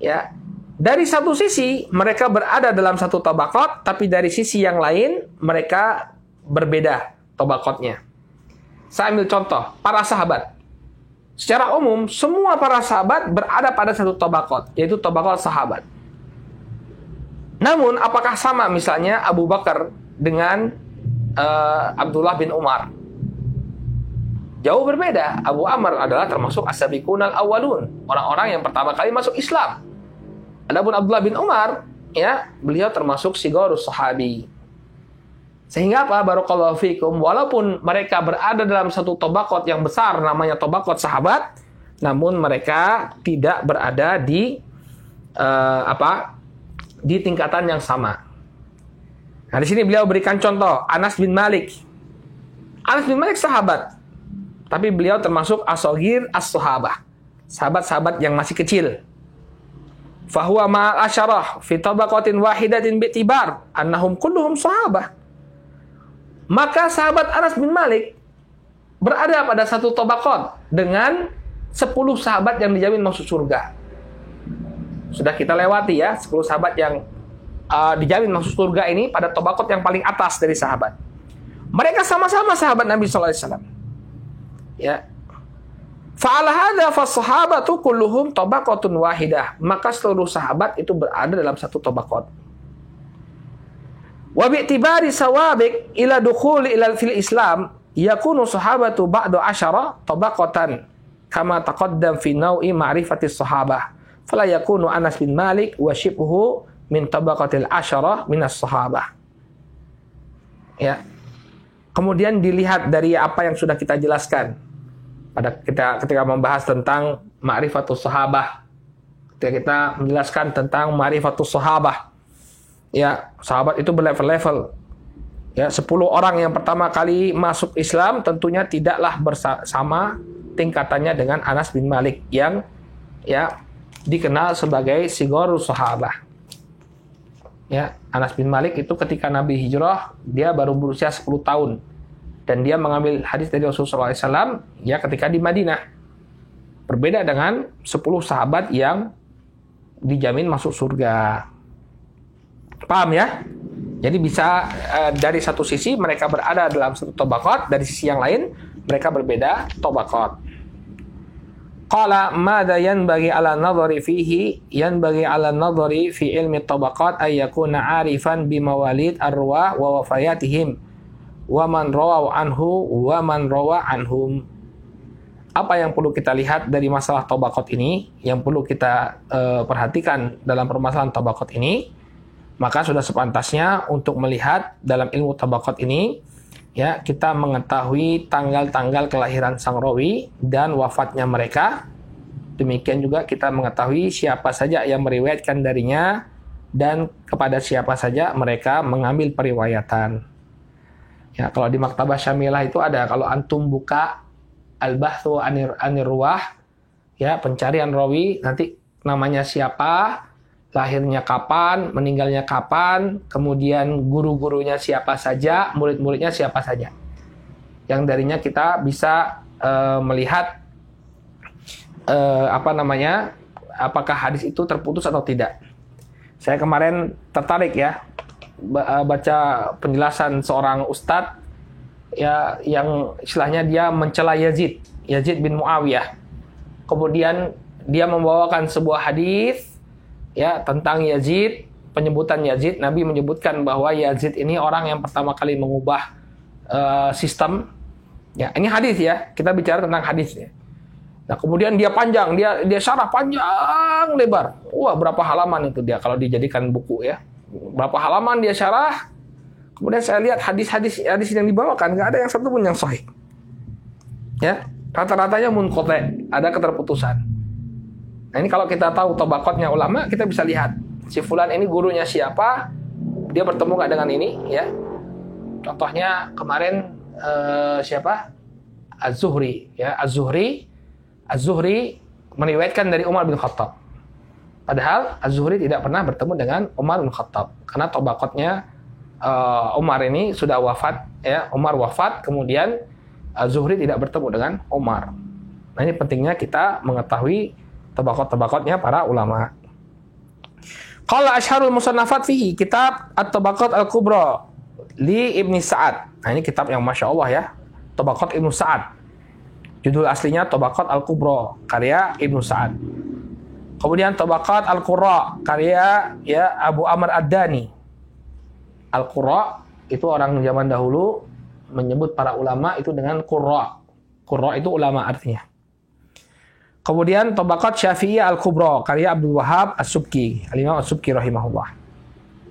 ya, Dari satu sisi mereka berada dalam satu tabaqat, tapi dari sisi yang lain mereka berbeda tabaqatnya. Saya ambil contoh, para sahabat. Secara umum, semua para sahabat berada pada satu tabaqat, yaitu tabaqat sahabat. Namun, apakah sama misalnya Abu Bakar dengan Abdullah bin Umar? Jauh berbeda. Abu Amr adalah termasuk as-sabiqunal awwalun, orang-orang yang pertama kali masuk Islam. Adapun Abdullah bin Umar, ya, beliau termasuk sigharus sahabi. Sehingga apa? Barakallahu fikum, walaupun mereka berada dalam satu tabaqat yang besar namanya tabaqat sahabat, namun mereka tidak berada di di tingkatan yang sama. Nah, di sini beliau berikan contoh Anas bin Malik. Anas bin Malik sahabat, tapi beliau termasuk as-saghir as-sahabah, sahabat-sahabat yang masih kecil. Fahuwa ma'al asyarah fi tabaqatin wahidatin bi'tibar annahum kulluhum sahabah. Maka sahabat Anas bin Malik berada pada satu tabaqat dengan 10 sahabat yang dijamin masuk surga. Sudah kita lewati ya, 10 sahabat yang dijamin masuk surga ini pada tabaqat yang paling atas dari sahabat. Mereka sama-sama sahabat Nabi sallallahu alaihi wasallam. Ya. Fa'ala hadza fas-sahabatu kulluhum tabaqatun wahidah. Maka seluruh sahabat itu berada dalam satu tabaqat. Wa bi'tibari sawabiq ila dukhuli ila fil Islam yakunu sahabatu ba'du asyara tabaqatan kama taqaddam fi naw'i ma'rifati sahabah fala yakunu Anas bin Malik wa shibhu min tabaqatil asyara minas sahabah. Ya. Kemudian dilihat dari apa yang sudah kita jelaskan pada ketika membahas tentang ma'rifatus sahabah, ketika kita menjelaskan tentang ma'rifatus sahabah. Ya, sahabat itu berlevel-level. Ya, 10 orang yang pertama kali masuk Islam tentunya tidaklah bersama tingkatannya dengan Anas bin Malik yang ya dikenal sebagai sigharus sahabah. Ya, Anas bin Malik itu ketika Nabi hijrah, dia baru berusia 10 tahun. Dan dia mengambil hadis dari Rasulullah SAW ya ketika di Madinah. Berbeda dengan 10 sahabat yang dijamin masuk surga. Paham ya? Jadi bisa dari satu sisi mereka berada dalam satu tabaqat, dari sisi yang lain mereka berbeda tabaqat. Qala madza yanbaghi ala nadhari fihi yanbaghi ala nadhari fi ilmi tabaqat ay yakuna 'arifan bi mawalid arwah wa wafayatihim wa man rawa anhu wa man rawa anhum. Apa yang perlu kita lihat dari masalah tabaqat ini, yang perlu kita perhatikan dalam permasalahan tabaqat ini? Maka sudah sepantasnya untuk melihat dalam ilmu tabaqat ini ya kita mengetahui tanggal-tanggal kelahiran sang rawi dan wafatnya mereka. Demikian juga kita mengetahui siapa saja yang meriwayatkan darinya dan kepada siapa saja mereka mengambil periwayatan. Ya, kalau di Maktabah Syamilah itu ada, kalau antum buka Al-Bahthu Anir Ruwah, ya pencarian rawi, nanti namanya siapa, lahirnya kapan, meninggalnya kapan, kemudian guru-gurunya siapa saja, murid-muridnya siapa saja. Yang darinya kita bisa melihat apakah hadis itu terputus atau tidak. Saya kemarin tertarik ya baca penjelasan seorang ustadz ya yang istilahnya dia mencela Yazid bin Muawiyah. Kemudian dia membawakan sebuah hadis ya tentang Yazid, penyebutan Yazid. Nabi menyebutkan bahwa Yazid ini orang yang pertama kali mengubah sistem. Ya, ini hadis ya. Kita bicara tentang hadisnya. Nah, kemudian dia panjang, dia syarah panjang lebar. Wah, berapa halaman itu dia kalau dijadikan buku ya. Berapa halaman dia syarah. Kemudian saya lihat hadis yang dibawakan enggak ada yang satu pun yang sahih. Ya, rata-ratanya munqati', ada keterputusan. Nah, ini kalau kita tahu tabaqatnya ulama, kita bisa lihat si fulan ini gurunya siapa, dia bertemu nggak dengan ini, ya. Contohnya kemarin siapa? Az-Zuhri, ya. Az-Zuhri meriwayatkan dari Umar bin Khattab. Padahal Az-Zuhri tidak pernah bertemu dengan Umar bin Khattab karena tabaqatnya Umar ini sudah wafat, ya. Umar wafat, kemudian Az-Zuhri tidak bertemu dengan Umar. Nah, ini pentingnya kita mengetahui tabaqat-tabaqatnya para ulama. Qala asyharul musannafat fihi kitab At-Tabaqat Al-Kubra li Ibni Sa'ad. Nah, ini kitab yang Masya Allah ya. Tabaqat Ibnu Sa'ad. Judul aslinya Tabaqat Al-Kubra karya Ibnu Sa'ad. Kemudian Tabaqat Al-Qurra karya ya Abu Amr Ad-Dani. Al-Qurra itu orang zaman dahulu menyebut para ulama itu dengan qurra. Qurra itu ulama artinya. Kemudian Tabaqat Syafi'iyah Al-Kubra karya Abdul Wahhab As-Subki, Al-Imam As-Subki rahimahullah.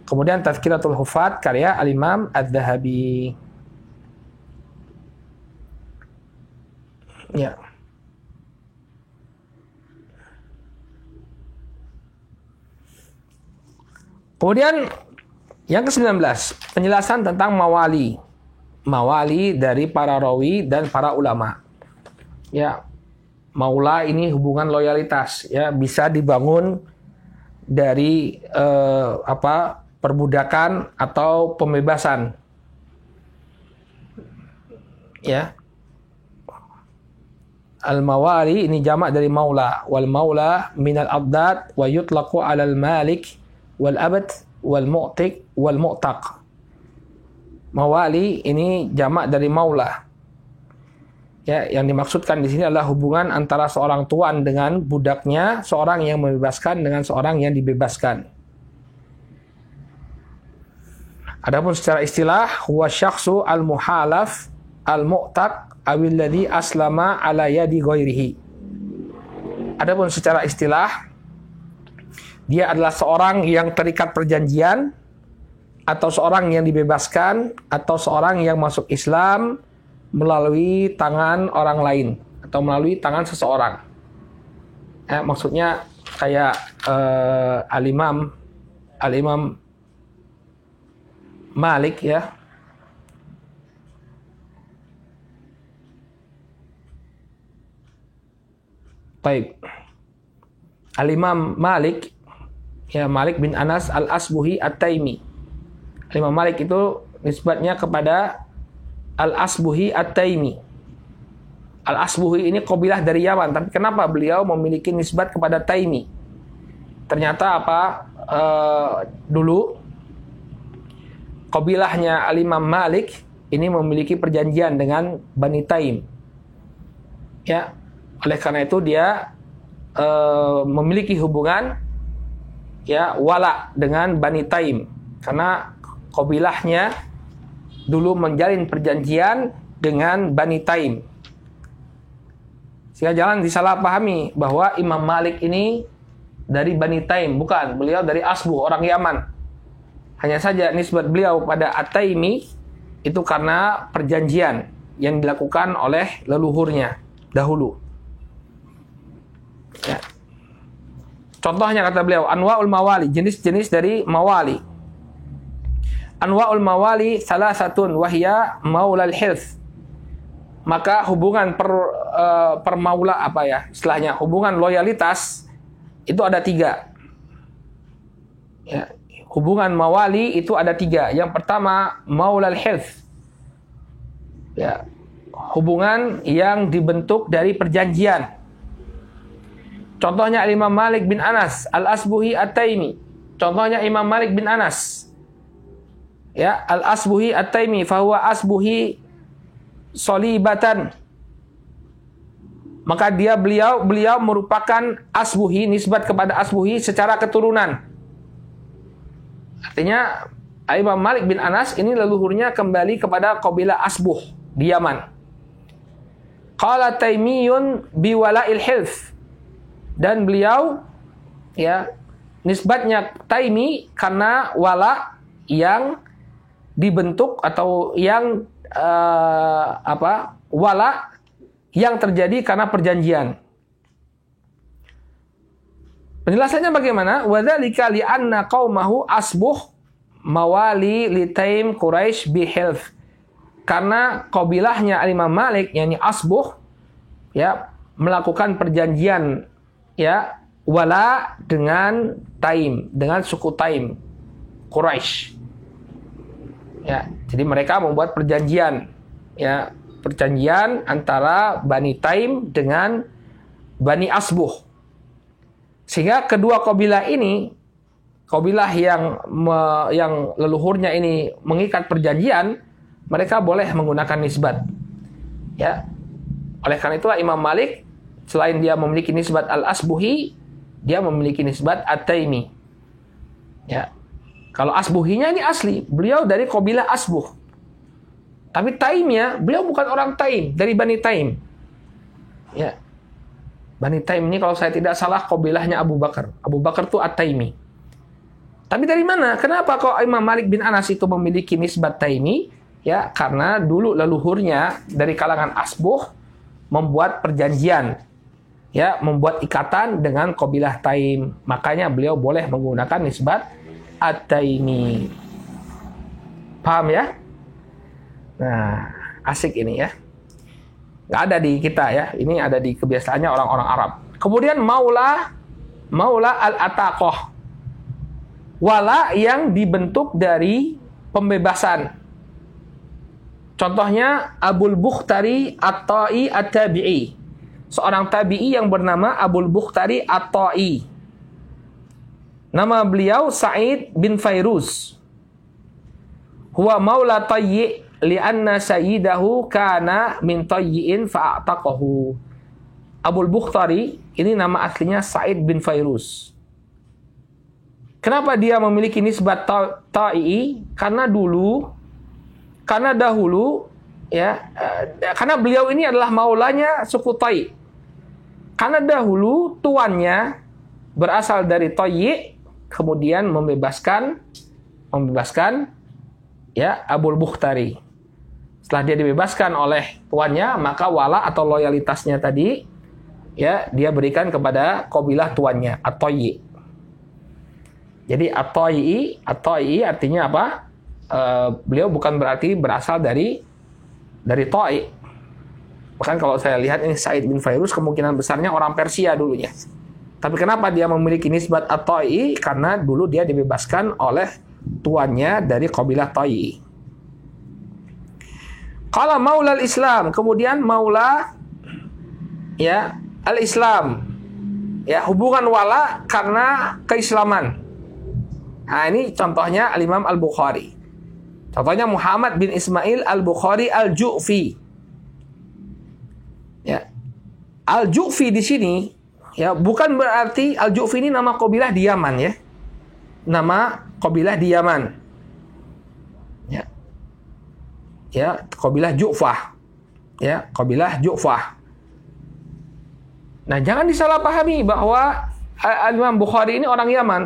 Kemudian Tazkiratul Hufat karya Al-Imam Adz-Dzahabi. Ya. Kemudian yang ke-19, penjelasan tentang mawali. Mawali dari para rawi dan para ulama. Ya. Maula ini hubungan loyalitas, ya, bisa dibangun dari perbudakan atau pembebasan, ya. Al-mawali ini jamak dari maula, wal maula minal abdad wa yutlaqu 'alal malik wal abad wal mu'tiq wal mu'taq. Mawali ini jamak dari maula. Ya, yang dimaksudkan di sini adalah hubungan antara seorang tuan dengan budaknya, seorang yang membebaskan dengan seorang yang dibebaskan. Adapun secara istilah, huwa syakhsu al-muhalaf al-mu'taq awil ladzi aslama ala yadi ghairihi. Adapun secara istilah, dia adalah seorang yang terikat perjanjian, atau seorang yang dibebaskan, atau seorang yang masuk Islam melalui tangan orang lain atau melalui tangan seseorang. Maksudnya kayak Al-Imam Malik ya. Baik. Al-Imam Malik ya, Malik bin Anas Al-Asbuhi At-Taimi. Al-Imam Malik itu nisbatnya kepada Al-Asbuhi At-Taimi. Al-Asbuhi ini qabilah dari Yaman, tapi kenapa beliau memiliki nisbat kepada Taimi? Ternyata dulu qabilahnya Al-Imam Malik ini memiliki perjanjian dengan Bani Taim. Ya, oleh karena itu dia memiliki hubungan ya wala dengan Bani Taim karena qabilahnya dulu menjalin perjanjian dengan Bani Taim. Sehingga jangan disalahpahami bahwa Imam Malik ini dari Bani Taim, bukan, beliau dari Asbuh, orang Yaman. Hanya saja nisbat beliau pada At-Taimi itu karena perjanjian yang dilakukan oleh leluhurnya dahulu. Ya. Contohnya kata beliau, anwa'ul mawali, jenis-jenis dari mawali. Anwa'ul mawali salasatun wahya maulal hilf. Maka hubungan permaula apa ya istilahnya, hubungan loyalitas itu ada 3. Ya, hubungan mawali itu ada 3. Yang pertama maulal hilf. Ya, hubungan yang dibentuk dari perjanjian. Contohnya Imam Malik bin Anas Al-Asbuhi At-Taimi. Contohnya Imam Malik bin Anas. Ya, Al-Asbuhi At-Taimi fahuwa asbuhi solibatan. Maka beliau merupakan asbuhi, nisbat kepada asbuhi secara keturunan. Artinya Imam Malik bin Anas ini leluhurnya kembali kepada qabilah Asbuh di Yaman. Qala Taimiyun biwala'il hilf. Dan beliau ya nisbatnya Taimi karena wala yang dibentuk atau yang wala yang terjadi karena perjanjian. Penjelasannya bagaimana? Wadzalika li'anna qaumahu asbuh mawali li Taim Quraisy bihilf. Karena qabilahnya Imam Malik yakni Asbuh ya melakukan perjanjian ya wala dengan Taim, dengan suku Taim Quraisy. Ya, jadi mereka membuat perjanjian ya, perjanjian antara Bani Taim dengan Bani Asbuh. Sehingga kedua kabilah ini kabilah yang leluhurnya ini mengikat perjanjian, mereka boleh menggunakan nisbat. Ya. Oleh karena itulah Imam Malik selain dia memiliki nisbat al-Asbuhi, dia memiliki nisbat at-Taimi. Ya. Kalau Asbuhinya ini asli, beliau dari kabilah Asbuh. Tapi Taimnya, beliau bukan orang Taim, dari Bani Taim. Ya. Bani Taim ini kalau saya tidak salah kabilahnya Abu Bakar. Abu Bakar itu At-Taimi. Tapi dari mana? Kenapa kok Imam Malik bin Anas itu memiliki nisbat Taimi? Ya, karena dulu leluhurnya dari kalangan Asbuh membuat perjanjian. Ya, membuat ikatan dengan kabilah Taim. Makanya beliau boleh menggunakan nisbat At-Taimi. Paham ya? Nah, asik ini ya. Nggak ada di kita ya. Ini ada di kebiasaannya orang-orang Arab. Kemudian maula al-ataqah. Wala yang dibentuk dari pembebasan. Contohnya Abul Bukhtari At-Ta'i At-Tabi'i. Seorang tabi'i yang bernama Abul Bukhtari At-Ta'i. Nama beliau Sa'id bin Fairuz. Huwa maula Tayyi' li'anna sayyidahu kana min Tayyi'in fa'ataqahu. Abul Bukhtari, ini nama aslinya Sa'id bin Fairuz. Kenapa dia memiliki nisbat Ta'i? Karena dahulu, ya, karena beliau ini adalah maulanya suku Ta'i. Karena dahulu tuannya berasal dari Tayyi', kemudian membebaskan ya Abul Bukhtari. Setelah dia dibebaskan oleh tuannya, maka wala atau loyalitasnya tadi ya dia berikan kepada kabilah tuannya, At-Tayyi. Jadi At-Tayyi artinya apa? Beliau bukan berarti berasal dari Ta'i. Bahkan kalau saya lihat ini Sa'id bin Fairuz kemungkinan besarnya orang Persia dulunya. Tapi kenapa dia memiliki nisbat At-Ta'i? Karena dulu dia dibebaskan oleh tuannya dari kabilah Ta'i. Qala maula al-Islam, kemudian maula ya al-Islam. Ya, hubungan wala karena keislaman. Nah, ini contohnya Al-Imam Al-Bukhari. Contohnya Muhammad bin Ismail Al-Bukhari Al-Ju'fi. Ya. Al-Ju'fi di sini ya bukan berarti Al-Ju'fi ini nama kabilah di Yaman ya. Nama kabilah di Yaman. Ya. Ya, kabilah Ju'fah. Ya, kabilah Ju'fah. Nah, jangan disalahpahami bahwa Al-Imam Bukhari ini orang Yaman.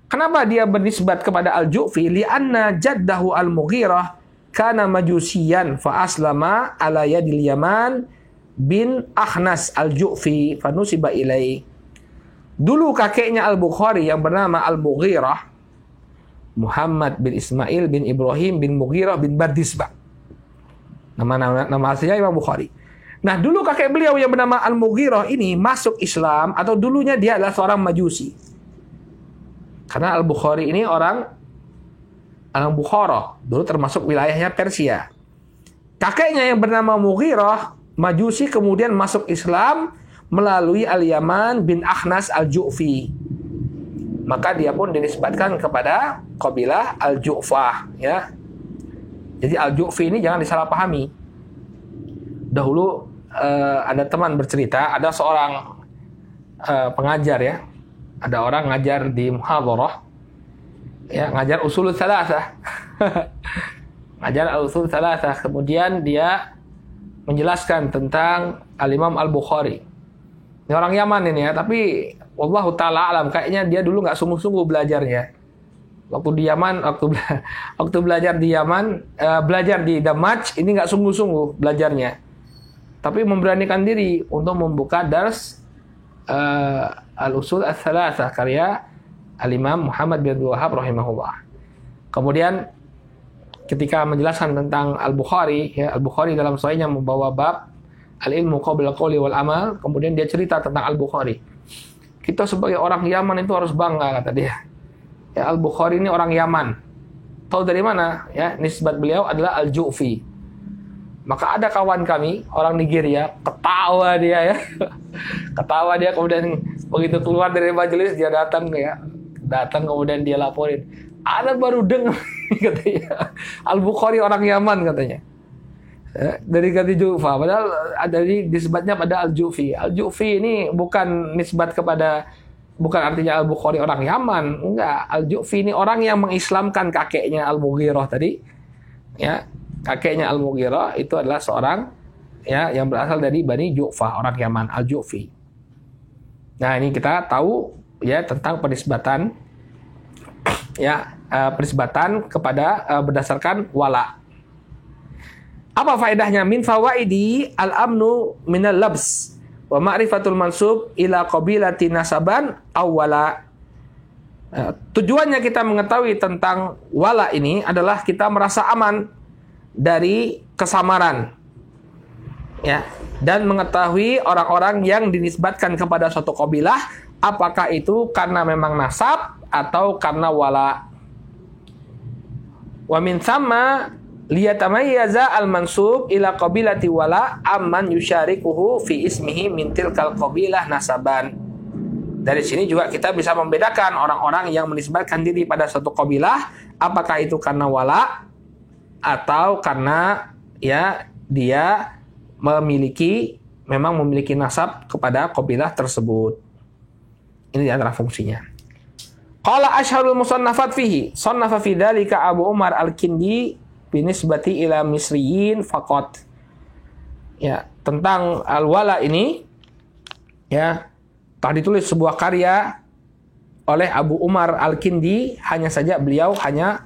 Kenapa dia bernisbat kepada Al-Ju'fi? Li'anna jaddahu Al-Mughirah kana majusiyan fa aslama ala yadil Yaman bin Akhnas Al-Ju'fi fa nusiba ilai. Dulu kakeknya Al-Bukhari yang bernama Al-Mughirah, Muhammad bin Ismail bin Ibrahim bin Mughirah bin Bardisbah. Nama aslinya Imam Bukhari. Nah, dulu kakek beliau yang bernama Al-Mughirah ini masuk Islam atau dulunya dia adalah seorang Majusi. Karena Al-Bukhari ini orang Bukhara, dulu termasuk wilayahnya Persia. Kakeknya yang bernama Mughirah, Majusi, kemudian masuk Islam melalui Al-Yaman bin Akhnas Al-Ju'fi. Maka dia pun dinisbatkan kepada kabilah Al-Ju'fah, ya. Jadi Al-Ju'fi ini jangan disalahpahami. Dahulu ada teman bercerita, ada seorang pengajar ya. Ada orang ngajar di muhadharah, ya, ngajar usul tsalatsah. Ngajar usul tsalatsah, kemudian dia menjelaskan tentang Al-Imam Al-Bukhari. Ini orang Yaman ini ya, tapi wallahu taala alam kayaknya dia dulu nggak sungguh-sungguh belajarnya. Waktu di Yaman, waktu belajar di Yaman, belajar di Damaj, ini nggak sungguh-sungguh belajarnya. Tapi memberanikan diri untuk membuka dars Al-Usul Ats-Tsalatsah karya Al-Imam Muhammad bin Abdul Wahhab rahimahullah. Kemudian ketika menjelaskan tentang Al-Bukhari, ya, Al-Bukhari dalam sahihnya membawa bab al-ilmu qabla al-qawli wal amal, kemudian dia cerita tentang Al-Bukhari. Kita sebagai orang Yaman itu harus bangga, kata dia. Ya, Al-Bukhari ini orang Yaman. Tahu dari mana? Ya, nisbat beliau adalah Al-Ju'fi. Maka ada kawan kami, orang Nigeria, ketawa dia ya. Ketawa dia, kemudian begitu keluar dari majelis dia datang ya. Datang kemudian dia laporin, ada baru dengar katanya Al-Bukhari orang Yaman katanya. Dari kata Ju'fa, padahal ada disebutnya pada Al-Ju'fi. Al-Ju'fi ini bukan nisbat kepada, bukan artinya Al-Bukhari orang Yaman, enggak. Al-Ju'fi ini orang yang mengislamkan kakeknya Al-Mughirah tadi. Ya, kakeknya Al-Mughirah itu adalah seorang ya yang berasal dari Bani Ju'fah, orang Yaman, Al-Ju'fi. Nah, ini kita tahu ya tentang penisbatan ya penisbatan kepada berdasarkan wala. Apa faedahnya? Min fawaidi al-amnu minal labs wa ma'rifatul mansub ila qabilati nasaban awwala. Tujuannya kita mengetahui tentang wala ini adalah kita merasa aman dari kesamaran, ya, dan mengetahui orang-orang yang dinisbatkan kepada suatu kabilah, apakah itu karena memang nasab atau karena wala. Wa min thamma liyatamayyaza al-mansub ila qabilati wala amman yusyarikuhu fi ismihi min tilkal qabilah nasaban. Dari sini juga kita bisa membedakan orang-orang yang menisbatkan diri pada suatu kabilah, apakah itu karena wala atau karena ya dia memang memiliki nasab kepada kabilah tersebut. Ini di antara fungsinya. Qala asyharul musannafat fihi, sannafa fi dzalika Abu Umar Al-Kindi binisbati ila misriyin faqat. Ya, tentang al-wala ini ya telah ditulis sebuah karya oleh Abu Umar Al-Kindi, hanya saja beliau hanya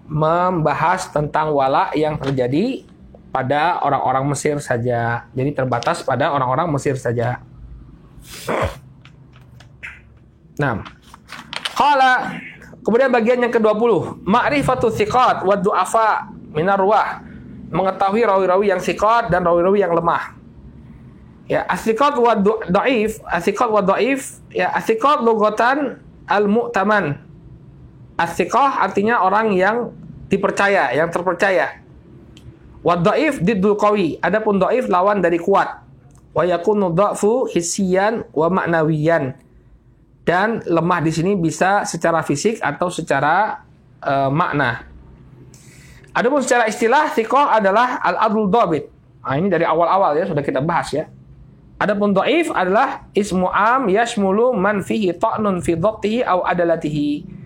membahas tentang wala yang terjadi pada orang-orang Mesir saja. Jadi terbatas pada orang-orang Mesir saja. Nah, qala, kemudian bagian yang ke-20, ma'rifatu thiqat wa du'afa minar ruwah, mengetahui rawi-rawi yang thiqat dan rawi-rawi yang lemah. Ya, as-thiqat wa dhaif, as-thiqat wa dhaif, ya, as-thiqat lughatan al-mu'taman. As-thiqah artinya orang yang dipercaya, yang terpercaya. Wa dhaif diddul qawi, adapun dhaif lawan dari kuat. Wa yakunu dha'fu hissiyan wa ma'nawiyan. Dan lemah di sini bisa secara fisik atau secara makna. Adapun secara istilah, thiqah adalah al-adlul dhabit. Nah, ini dari awal-awal ya sudah kita bahas ya. Adapun dhaif adalah ismu am yashmulu man fihi ta'nun fi dhabtihi aw adalatihi.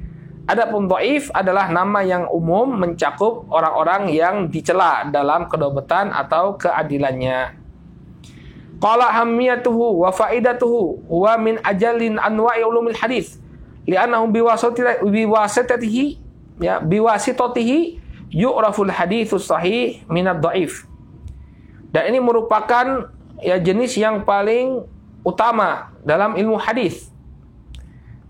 Adapun dhaif adalah nama yang umum mencakup orang-orang yang dicela dalam kedobetan atau keadilannya. Qala hamiyatuhu wa faidatuhu huwa min ajalin anwa'i ulumil hadis li'annahu biwasitatihi ya biwasitatihi yu'raful haditsus sahih minad dhaif. Dan ini merupakan ya jenis yang paling utama dalam ilmu hadis,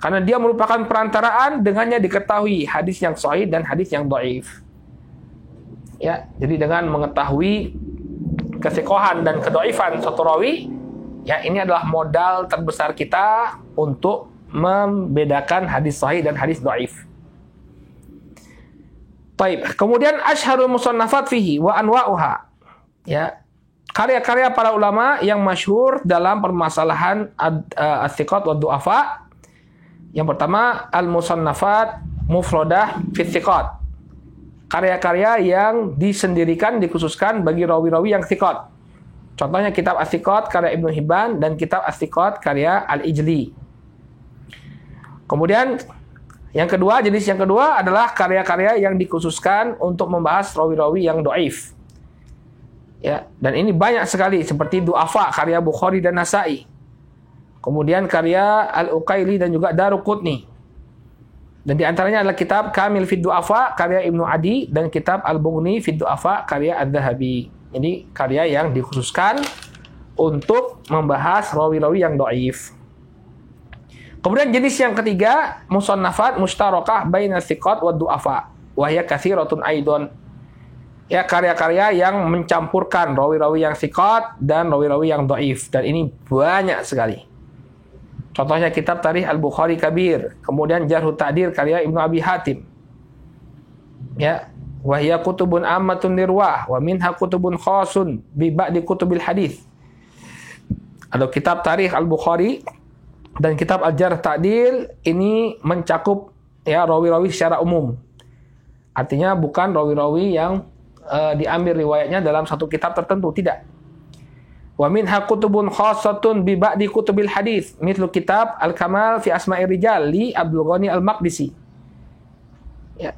karena dia merupakan perantaraan dengannya diketahui hadis yang sahih dan hadis yang dhaif. Ya, jadi dengan mengetahui kesikohan dan kedhaifan suatu rawi, ya ini adalah modal terbesar kita untuk membedakan hadis sahih dan hadis dhaif. Baik, kemudian asyharul musannafat fihi wa anwa'uha. Ya, karya-karya para ulama yang masyhur dalam permasalahan as-thiqat wa du'afa. Yang pertama, al-musannafat mufradah fi thiqat. Karya-karya yang disendirikan, dikhususkan bagi rawi-rawi yang thiqat. Contohnya kitab as-thiqat karya Ibnu Hibban dan kitab as-thiqat karya Al-Ijli. Kemudian yang kedua, jenis yang kedua adalah karya-karya yang dikhususkan untuk membahas rawi-rawi yang dhaif. Ya, dan ini banyak sekali seperti Du'afa karya Bukhari dan Nasa'i. Kemudian karya Al-Uqaili dan juga Daruqutni. Dan di antaranya adalah kitab Kamil Fid Du'afa karya Ibnu Adi dan kitab Al-Bughni Fid Du'afa karya Adz-Dzahabi. Ini karya yang dikhususkan untuk membahas rawi-rawi yang dhaif. Kemudian jenis yang ketiga, musannafat mustarakah baina thiqat wa du'afa wa hiya katsiratun aidon. Ya, karya-karya yang mencampurkan rawi-rawi yang thiqat dan rawi-rawi yang dhaif, dan ini banyak sekali. Contohnya kitab Tarikh Al-Bukhari Kabir, kemudian Jarh Ta'dil karya Ibnu Abi Hatim. Ya, wa hiya kutubun ammatun lirwah wa minha kutubun khasun bi ba'di kutubil hadis. Ada kitab Tarikh Al-Bukhari Dan kitab Al-Jarh Ta'dil ini mencakup ya rawi-rawi secara umum. Artinya bukan rawi-rawi yang diambil riwayatnya dalam satu kitab tertentu, tidak. Wa minha kutubun khassatun bi ba'di kutubil hadis, mithlu kitab Al-Kamal fi Asma'ir Rijal li Abdul Ghani Al-Maqdisi. Ya.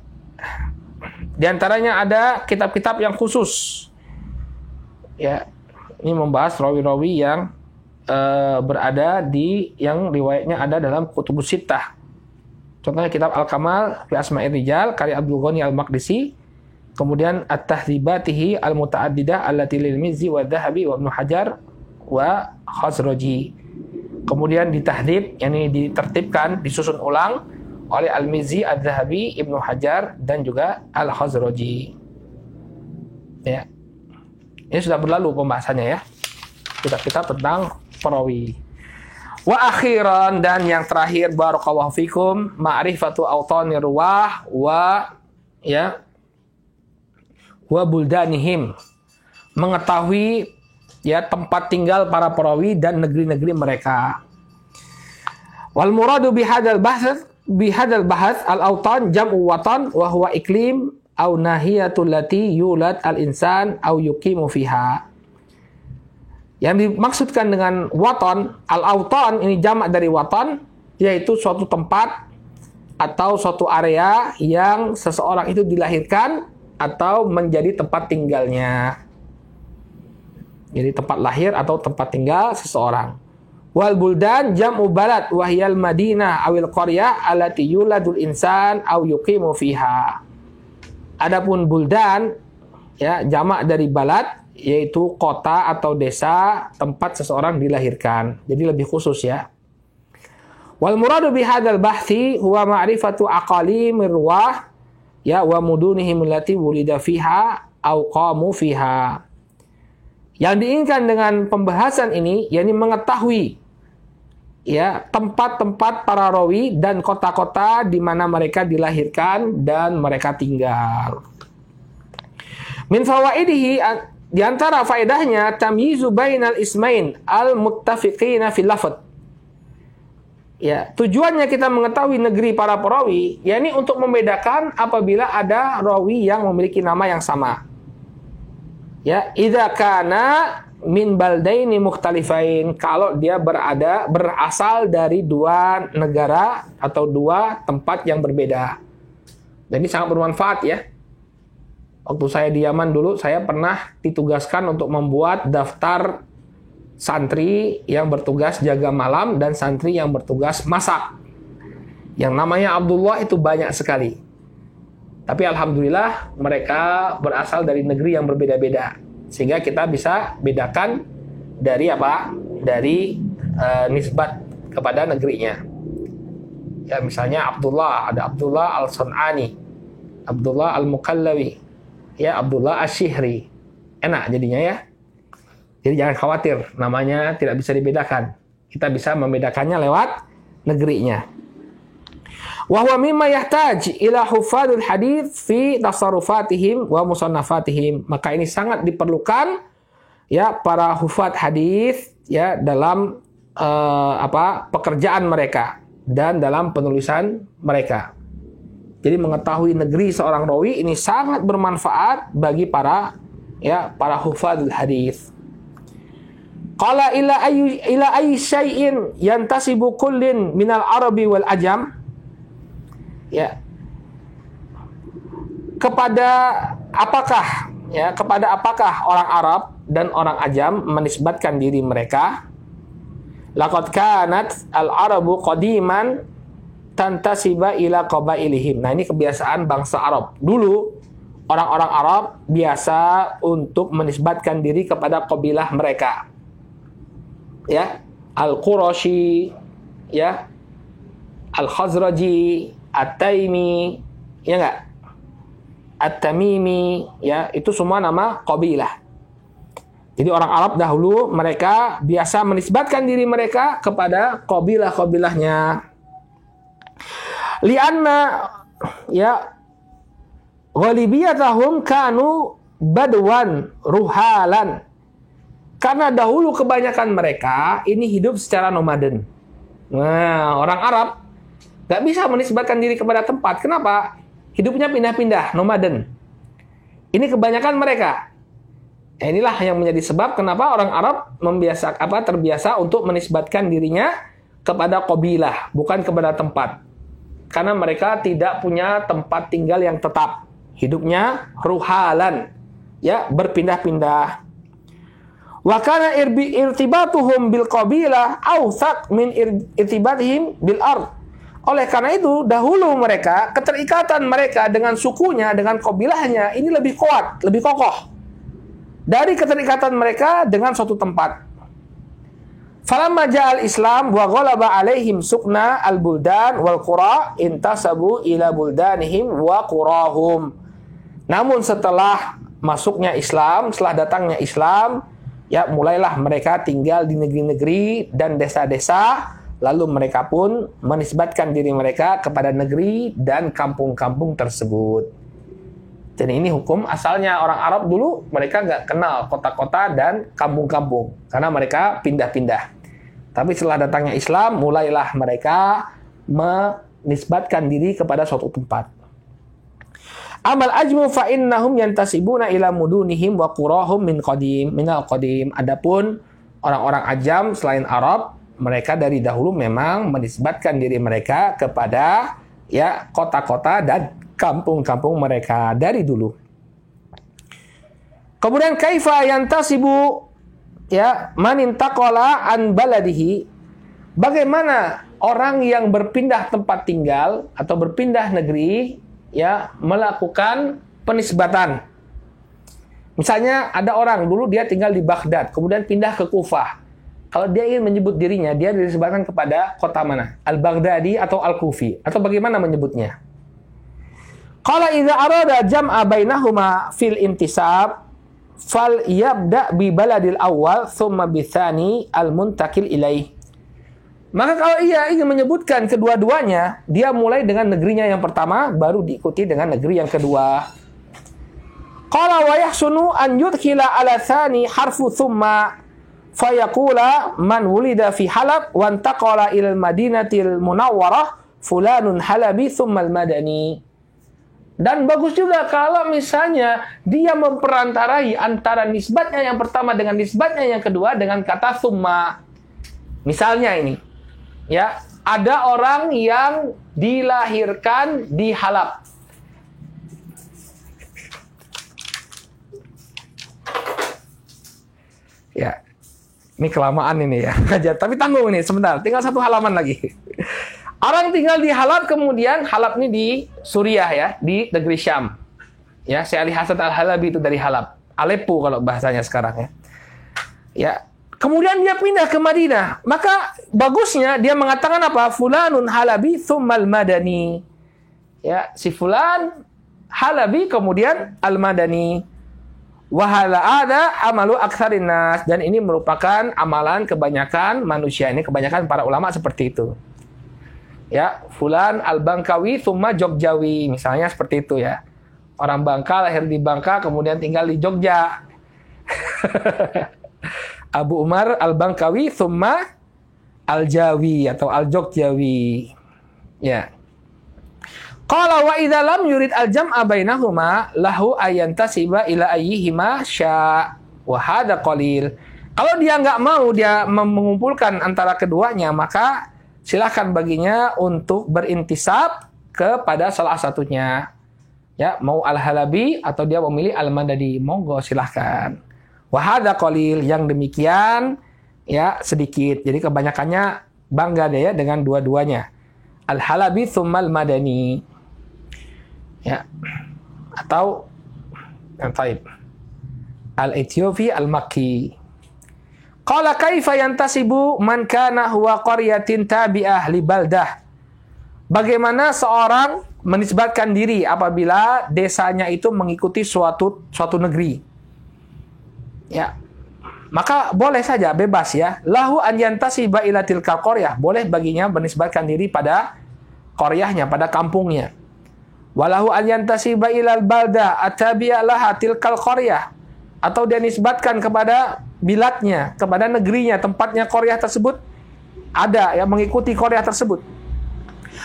Di antaranya ada kitab-kitab yang khusus. Ya, ini membahas rawi-rawi yang berada di yang riwayatnya ada dalam kutubus sittah. Contohnya kitab Al-Kamal fi Asma'ir Rijal karya Abdul Ghani Al-Maqdisi. Kemudian At-Tahdzibatihi Al-Muta'addidah allati lil Mizzi wa Dzahabi wa Ibnu Hajar wa Khazraji. Kemudian ditahdzib, yakni ditertibkan, disusun ulang oleh Al-Mizzi, Adz-Dzahabi, Ibnu Hajar dan juga Al-Khazraji. Ya. Ini sudah berlalu pembahasannya ya. Kitab-kitab tentang perawi. Wa akhiran, dan yang terakhir barakallahu fikum, ma'rifatu awtanir ruwah wa buldanihim, mengetahui ya tempat tinggal para perawi dan negeri-negeri mereka. Wal muradu bihadzal bahats al-awtan jam'u watan wa huwa iklim au nahiyatul lati yulad al-insan au yuqimu fiha. Yang dimaksudkan dengan watan, al-awtan ini jamak dari watan, yaitu suatu tempat atau suatu area yang seseorang itu dilahirkan atau menjadi tempat tinggalnya. Jadi tempat lahir atau tempat tinggal seseorang. Wal buldan jam'u balad wa hiyal madinah awil qaryah allati yuladul insan aw yuqimu fiha. Adapun buldan ya jamak dari balad, yaitu kota atau desa tempat seseorang dilahirkan. Jadi lebih khusus ya. Wal muradu bihadzal bahthi huwa ma'rifatu aqalimir ruwah ya wa mudunihim allati wulida fiha au qamu fiha. Yang diinginkan dengan pembahasan ini yakni mengetahui ya tempat-tempat para rawi dan kota-kota di mana mereka dilahirkan dan mereka tinggal. Min fawaidihi, di antara faedahnya tamyizu bainal ismain al-muttafiqina fil lafadz. Ya, tujuannya kita mengetahui negeri para perawi, yakni untuk membedakan apabila ada rawi yang memiliki nama yang sama. Ya, idza kana min baldaini mukhtalifain, kalau dia berasal dari dua negara atau dua tempat yang berbeda. Jadi sangat bermanfaat ya. Waktu saya di Yaman dulu, saya pernah ditugaskan untuk membuat daftar santri yang bertugas jaga malam dan santri yang bertugas masak. Yang namanya Abdullah itu banyak sekali. Tapi alhamdulillah mereka berasal dari negeri yang berbeda-beda. Sehingga kita bisa bedakan dari apa? Dari nisbat kepada negerinya. Ya misalnya Abdullah, ada Abdullah Al-Sun'ani, Abdullah Al-Mukallawi, ya Abdullah Ash-Shihri. Enak jadinya ya. Jadi jangan khawatir, namanya tidak bisa dibedakan. Kita bisa membedakannya lewat negerinya. Wa huwa mimma yahtaj ila hufadul hadits fi tasarrufatihim wa musannafatihim. Maka ini sangat diperlukan ya para hufad hadis ya dalam pekerjaan mereka dan dalam penulisan mereka. Jadi mengetahui negeri seorang rawi ini sangat bermanfaat bagi para hufadul hadis. Qala ila ayyi syai'in yantasibu kullin minal arabi wal ajam. Ya. Kepada apakah orang Arab dan orang Ajam menisbatkan diri mereka? Laqad kanat al-arabu qadiman tantasiba ila qabailihim. Nah, ini kebiasaan bangsa Arab. Dulu orang-orang Arab biasa untuk menisbatkan diri kepada kabilah mereka. Ya, Al-Qurashi, ya, Al-Khazraji, At-Taimi, ya enggak? At-Tamimi, ya, itu semua nama kabilah. Jadi orang Arab dahulu mereka biasa menisbatkan diri mereka kepada kabilah-kabilahnya. Lianna ya ghalibiyatahum kanu badwan ruhalan. Karena dahulu kebanyakan mereka ini hidup secara nomaden. Nah, orang Arab nggak bisa menisbatkan diri kepada tempat. Kenapa? Hidupnya pindah-pindah, nomaden. Ini kebanyakan mereka. Inilah yang menjadi sebab kenapa orang Arab terbiasa untuk menisbatkan dirinya kepada qabilah, bukan kepada tempat. Karena mereka tidak punya tempat tinggal yang tetap. Hidupnya ruhalan, ya, berpindah-pindah. Wa kana irtibatuhum bil qabilah awsaq min irtibatihim bil ard. Oleh karena itu, dahulu mereka, keterikatan mereka dengan sukunya, dengan qabilahnya, ini lebih kuat, lebih kokoh dari keterikatan mereka dengan suatu tempat. Falamma ja'al Islam wa ghalaba alaihim sukna al-buldan wal qura intasabu ila buldanihim wa qurahum. Namun setelah masuknya Islam, setelah datangnya Islam, ya mulailah mereka tinggal di negeri-negeri dan desa-desa, lalu mereka pun menisbatkan diri mereka kepada negeri dan kampung-kampung tersebut. Jadi ini hukum asalnya orang Arab dulu, mereka nggak kenal kota-kota dan kampung-kampung karena mereka pindah-pindah. Tapi setelah datangnya Islam, mulailah mereka menisbatkan diri kepada suatu tempat. Amal ajmu fa innahum yantasibuna ila mudunihim wa qurahum minal qadim. Adapun orang-orang ajam selain Arab, mereka dari dahulu memang menisbatkan diri mereka kepada ya kota-kota dan kampung-kampung mereka dari dulu. Kemudian kaifa yantasibu ya man intaqala an baladihi? Bagaimana orang yang berpindah tempat tinggal atau berpindah negeri ya melakukan penisbatan? Misalnya ada orang dulu dia tinggal di Baghdad, kemudian pindah ke Kufah. Kalau dia ingin menyebut dirinya, dia dinisbatkan kepada kota mana? Al-Baghdadi atau Al-Kufi? Atau bagaimana menyebutnya? Qala idza arada jam'a bainahuma fil intisab fal yabda bi baladil awal thumma bi tsani al muntakil ilaih. Maka kalau ia ingin menyebutkan kedua-duanya, dia mulai dengan negerinya yang pertama baru diikuti dengan negeri yang kedua. Qala wa yahsunu an yudkhila ala tsani harfu thumma fayaqula man wulida fi Halab wa intaqala ila al madinatil munawwarah fulanun halabi thumma al madani. Dan bagus juga kalau misalnya dia memperantarai antara nisbatnya yang pertama dengan nisbatnya yang kedua dengan kata summa. Misalnya ini, ya, ada orang yang dilahirkan di Halab. Ya, ini kelamaan ini ya. Tapi tanggung ini sebentar, tinggal satu halaman lagi. Orang tinggal di Halab, kemudian Halab ini di Suriah ya, di negeri Syam. Ya, Syekh Ali Hasan Al-Halabi itu dari Halab. Aleppo kalau bahasanya sekarang ya. Ya, kemudian dia pindah ke Madinah. Maka bagusnya dia mengatakan apa? Fulanun Halabi tsummal Madani. Ya, si fulan Halabi kemudian Al-Madani. Wa hala ada amalu aktsarin nas, dan ini merupakan amalan kebanyakan manusia, ini kebanyakan para ulama seperti itu. Ya, fulan al-Bangkawi tsumma Jogjawi, misalnya seperti itu ya. Orang Bangka lahir di Bangka kemudian tinggal di Jogja. Abu Umar al-Bangkawi tsumma al-Jawi atau al-Jogjawi. Ya. Qala wa idza lam yurid al-jam'a bainahuma lahu ayantasiba ila ayyihima sya wa hadha qalil. Kalau dia nggak mau dia mengumpulkan antara keduanya, maka silakan baginya untuk berintisab kepada salah satunya. Ya, mau Al-Halabi atau dia memilih Al-Madani, monggo silahkan. Wahada qalil, yang demikian ya sedikit. Jadi kebanyakannya bangga deh ya dengan dua-duanya. Al-Halabi tsumma Al-Madani. Ya. Atau taib. Al-Ethiopi Al-Makki. Qala kaifa yantasibu man kana huwa qaryatin tabi'ah li baldah. Bagaimana seorang menisbatkan diri apabila desanya itu mengikuti suatu negeri? Ya. Maka boleh saja, bebas ya. Lahu an yantasiba ila tilkal qaryah. Boleh baginya menisbatkan diri pada qaryahnya, pada kampungnya. Walahu an yantasiba ilal baldah atabi'a laha tilkal qaryah. Atau dia nisbatkan kepada bilatnya, kepada negerinya, tempatnya qaryah tersebut. ada yang mengikuti Korea tersebut.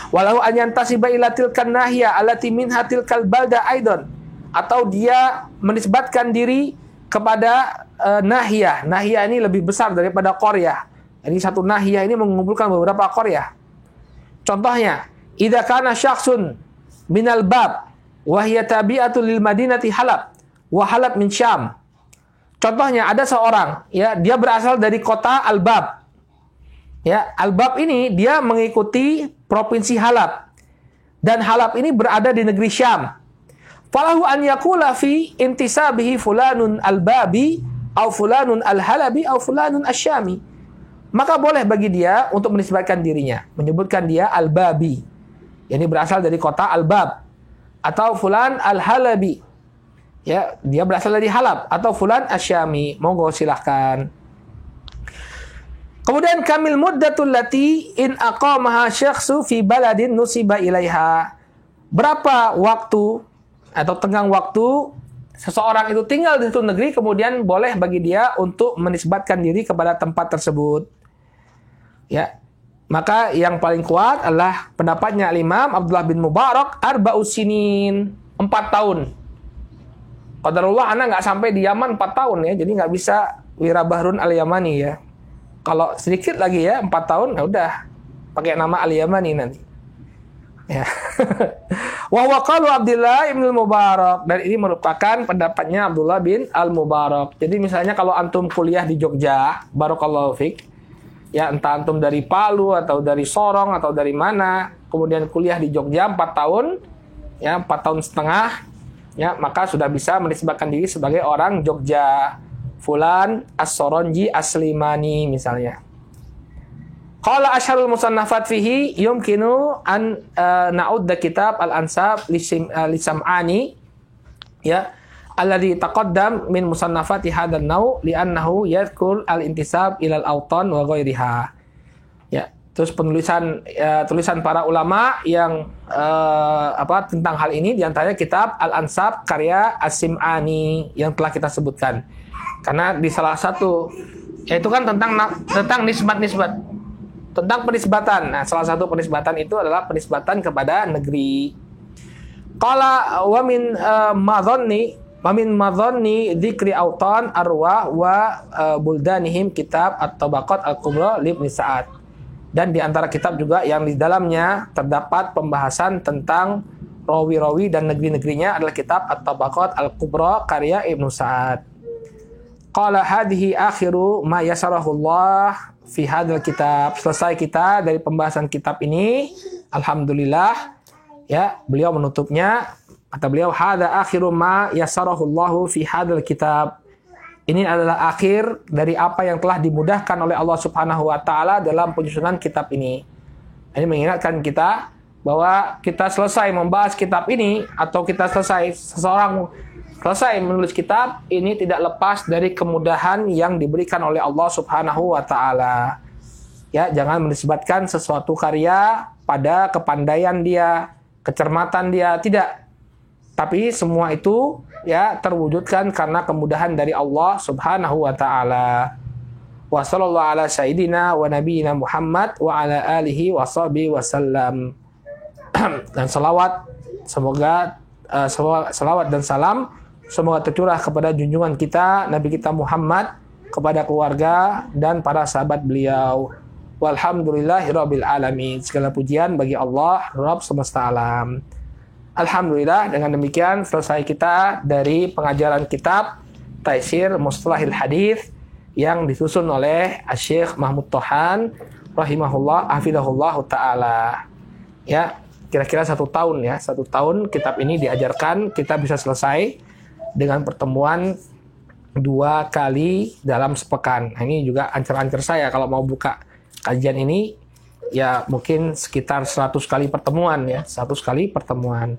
Walau an yantasiba ila tilkan nahiyah allati minha tilkal balda aidon, atau dia menisbatkan diri kepada nahiyah. Nahiyah ini lebih besar daripada Korea. Ini satu nahiyah ini mengumpulkan beberapa Korea. Contohnya, idza kana syakhsun minal bab wa hiya tabi'atul lil madinati Halab wa Halab min Syam. Contohnya ada seorang, ya, dia berasal dari kota Al-Bab. Ya, Al-Bab ini dia mengikuti provinsi Halab. Dan Halab ini berada di negeri Syam. Falahu an yaqula fi intisabihi fulanun al-Babi au fulanun al-Halabi au fulanun asy-Syami. Maka boleh bagi dia untuk menisbatkan dirinya, menyebutkan dia al-Babi. Ini berasal dari kota Al-Bab, atau fulan al-Halabi. Ya, dia berasal dari Halab, atau fulan asy-Syami. Monggo silahkan. Kemudian kamil muddatul lati in aqamaha syakhsu fi baladin nusiba ilaiha. Berapa waktu atau tenggang waktu seseorang itu tinggal di suatu negeri, kemudian boleh bagi dia untuk menisbatkan diri kepada tempat tersebut. Ya, maka yang paling kuat adalah pendapatnya Imam Abdullah bin Mubarak, arba'us sinin, 4 tahun. Qadarullah anak nggak sampai di Yaman 4 tahun ya, jadi nggak bisa Wirabahrun al-Yamani ya. Kalau sedikit lagi ya, 4 tahun, ya udah pakai nama al-Yamani nanti. Ya. Wa huwa qalu Abdullah bin Mubarak, dan ini merupakan pendapatnya Abdullah bin Al-Mubarak. Jadi misalnya kalau antum kuliah di Jogja, barakallahu fik, ya entah antum dari Palu atau dari Sorong atau dari mana, kemudian kuliah di Jogja 4 tahun, ya 4 tahun setengah, ya maka sudah bisa menisbatkan diri sebagai orang Jogja. Fulan As-Soronji Aslimani misalnya. Qala asyharul musannafat fihi yumkinu an na'udda kitab al-ansab li Sam'ani, ya, alladhi taqaddam min musannafati hadzal naw li'annahu yadhkur al-intisab ila al-awtan wa ghairiha. Ya, terus tulisan para ulama yang tentang hal ini, di antaranya kitab Al-Ansab karya As-Sim'ani yang telah kita sebutkan. Karena di salah satu, yaitu kan tentang nisbat-nisbat, tentang penisbatan. Nah, salah satu penisbatan itu adalah penisbatan kepada negeri. Qala wa min madhanni dzikri autan arwah wa buldanihim kitab at-tabaqat al-kubra li Ibnu Sa'ad. Dan di antara kitab juga yang di dalamnya terdapat pembahasan tentang rawi-rawi dan negeri-negerinya adalah kitab at-tabaqat al-kubra karya Ibnu Sa'ad. Qala hadhihi akhiru ma yasarahullah fi hadzal kitab. Selesai kita dari pembahasan kitab ini, alhamdulillah, ya, beliau menutupnya, kata beliau, hadza akhiru ma yasarahullahu fi hadzal kitab. Ini adalah akhir dari apa yang telah dimudahkan oleh Allah Subhanahu wa taala dalam penyusunan kitab ini. Ini mengingatkan kita bahwa kita selesai membahas kitab ini, atau kita seseorang selesai menulis kitab ini, tidak lepas dari kemudahan yang diberikan oleh Allah Subhanahu wa taala. Ya, jangan menisbatkan sesuatu karya pada kepandaian dia, kecermatan dia, tidak. Tapi semua itu ya terwujudkan karena kemudahan dari Allah Subhanahu wa taala. Wa sallallahu ala sayyidina wa nabiyina Muhammad wa ala alihi wa sahbihi wasallam. Dan selawat, semoga selawat dan salam semoga tercurah kepada junjungan kita Nabi kita Muhammad, kepada keluarga dan para sahabat beliau. Walhamdulillahirabbil alamin. Segala pujian bagi Allah Rabb semesta alam. Alhamdulillah, dengan demikian selesai kita dari pengajaran kitab Taisir Mustalahil Hadits yang disusun oleh Syekh Mahmud Tohan rahimahullah hafizahullah taala. Ya, kira-kira 1 tahun ya, 1 tahun kitab ini diajarkan, kita bisa selesai dengan pertemuan 2 kali dalam sepekan. Nah, ini juga ancer-ancer saya kalau mau buka kajian ini, ya mungkin sekitar 100 kali pertemuan ya, 100 kali pertemuan.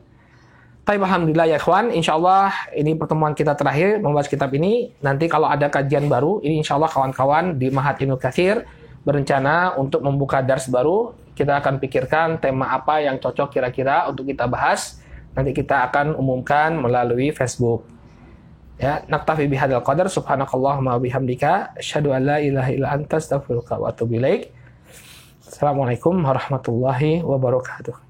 Tapi alhamdulillah ya ikhwan, insyaallah ini pertemuan kita terakhir membahas kitab ini. Nanti kalau ada kajian baru, ini insyaallah kawan-kawan di Ma'had Ibnu Katsir berencana untuk membuka dars baru. Kita akan pikirkan tema apa yang cocok kira-kira untuk kita bahas. Nanti kita akan umumkan melalui Facebook. Ya, naktafi bihadzal qadar, subhanakallahumma wa bihamdika asyhadu an la ilaha illa anta astaghfiruka wa atubu ilaik. Assalamualaikum warahmatullahi wabarakatuh.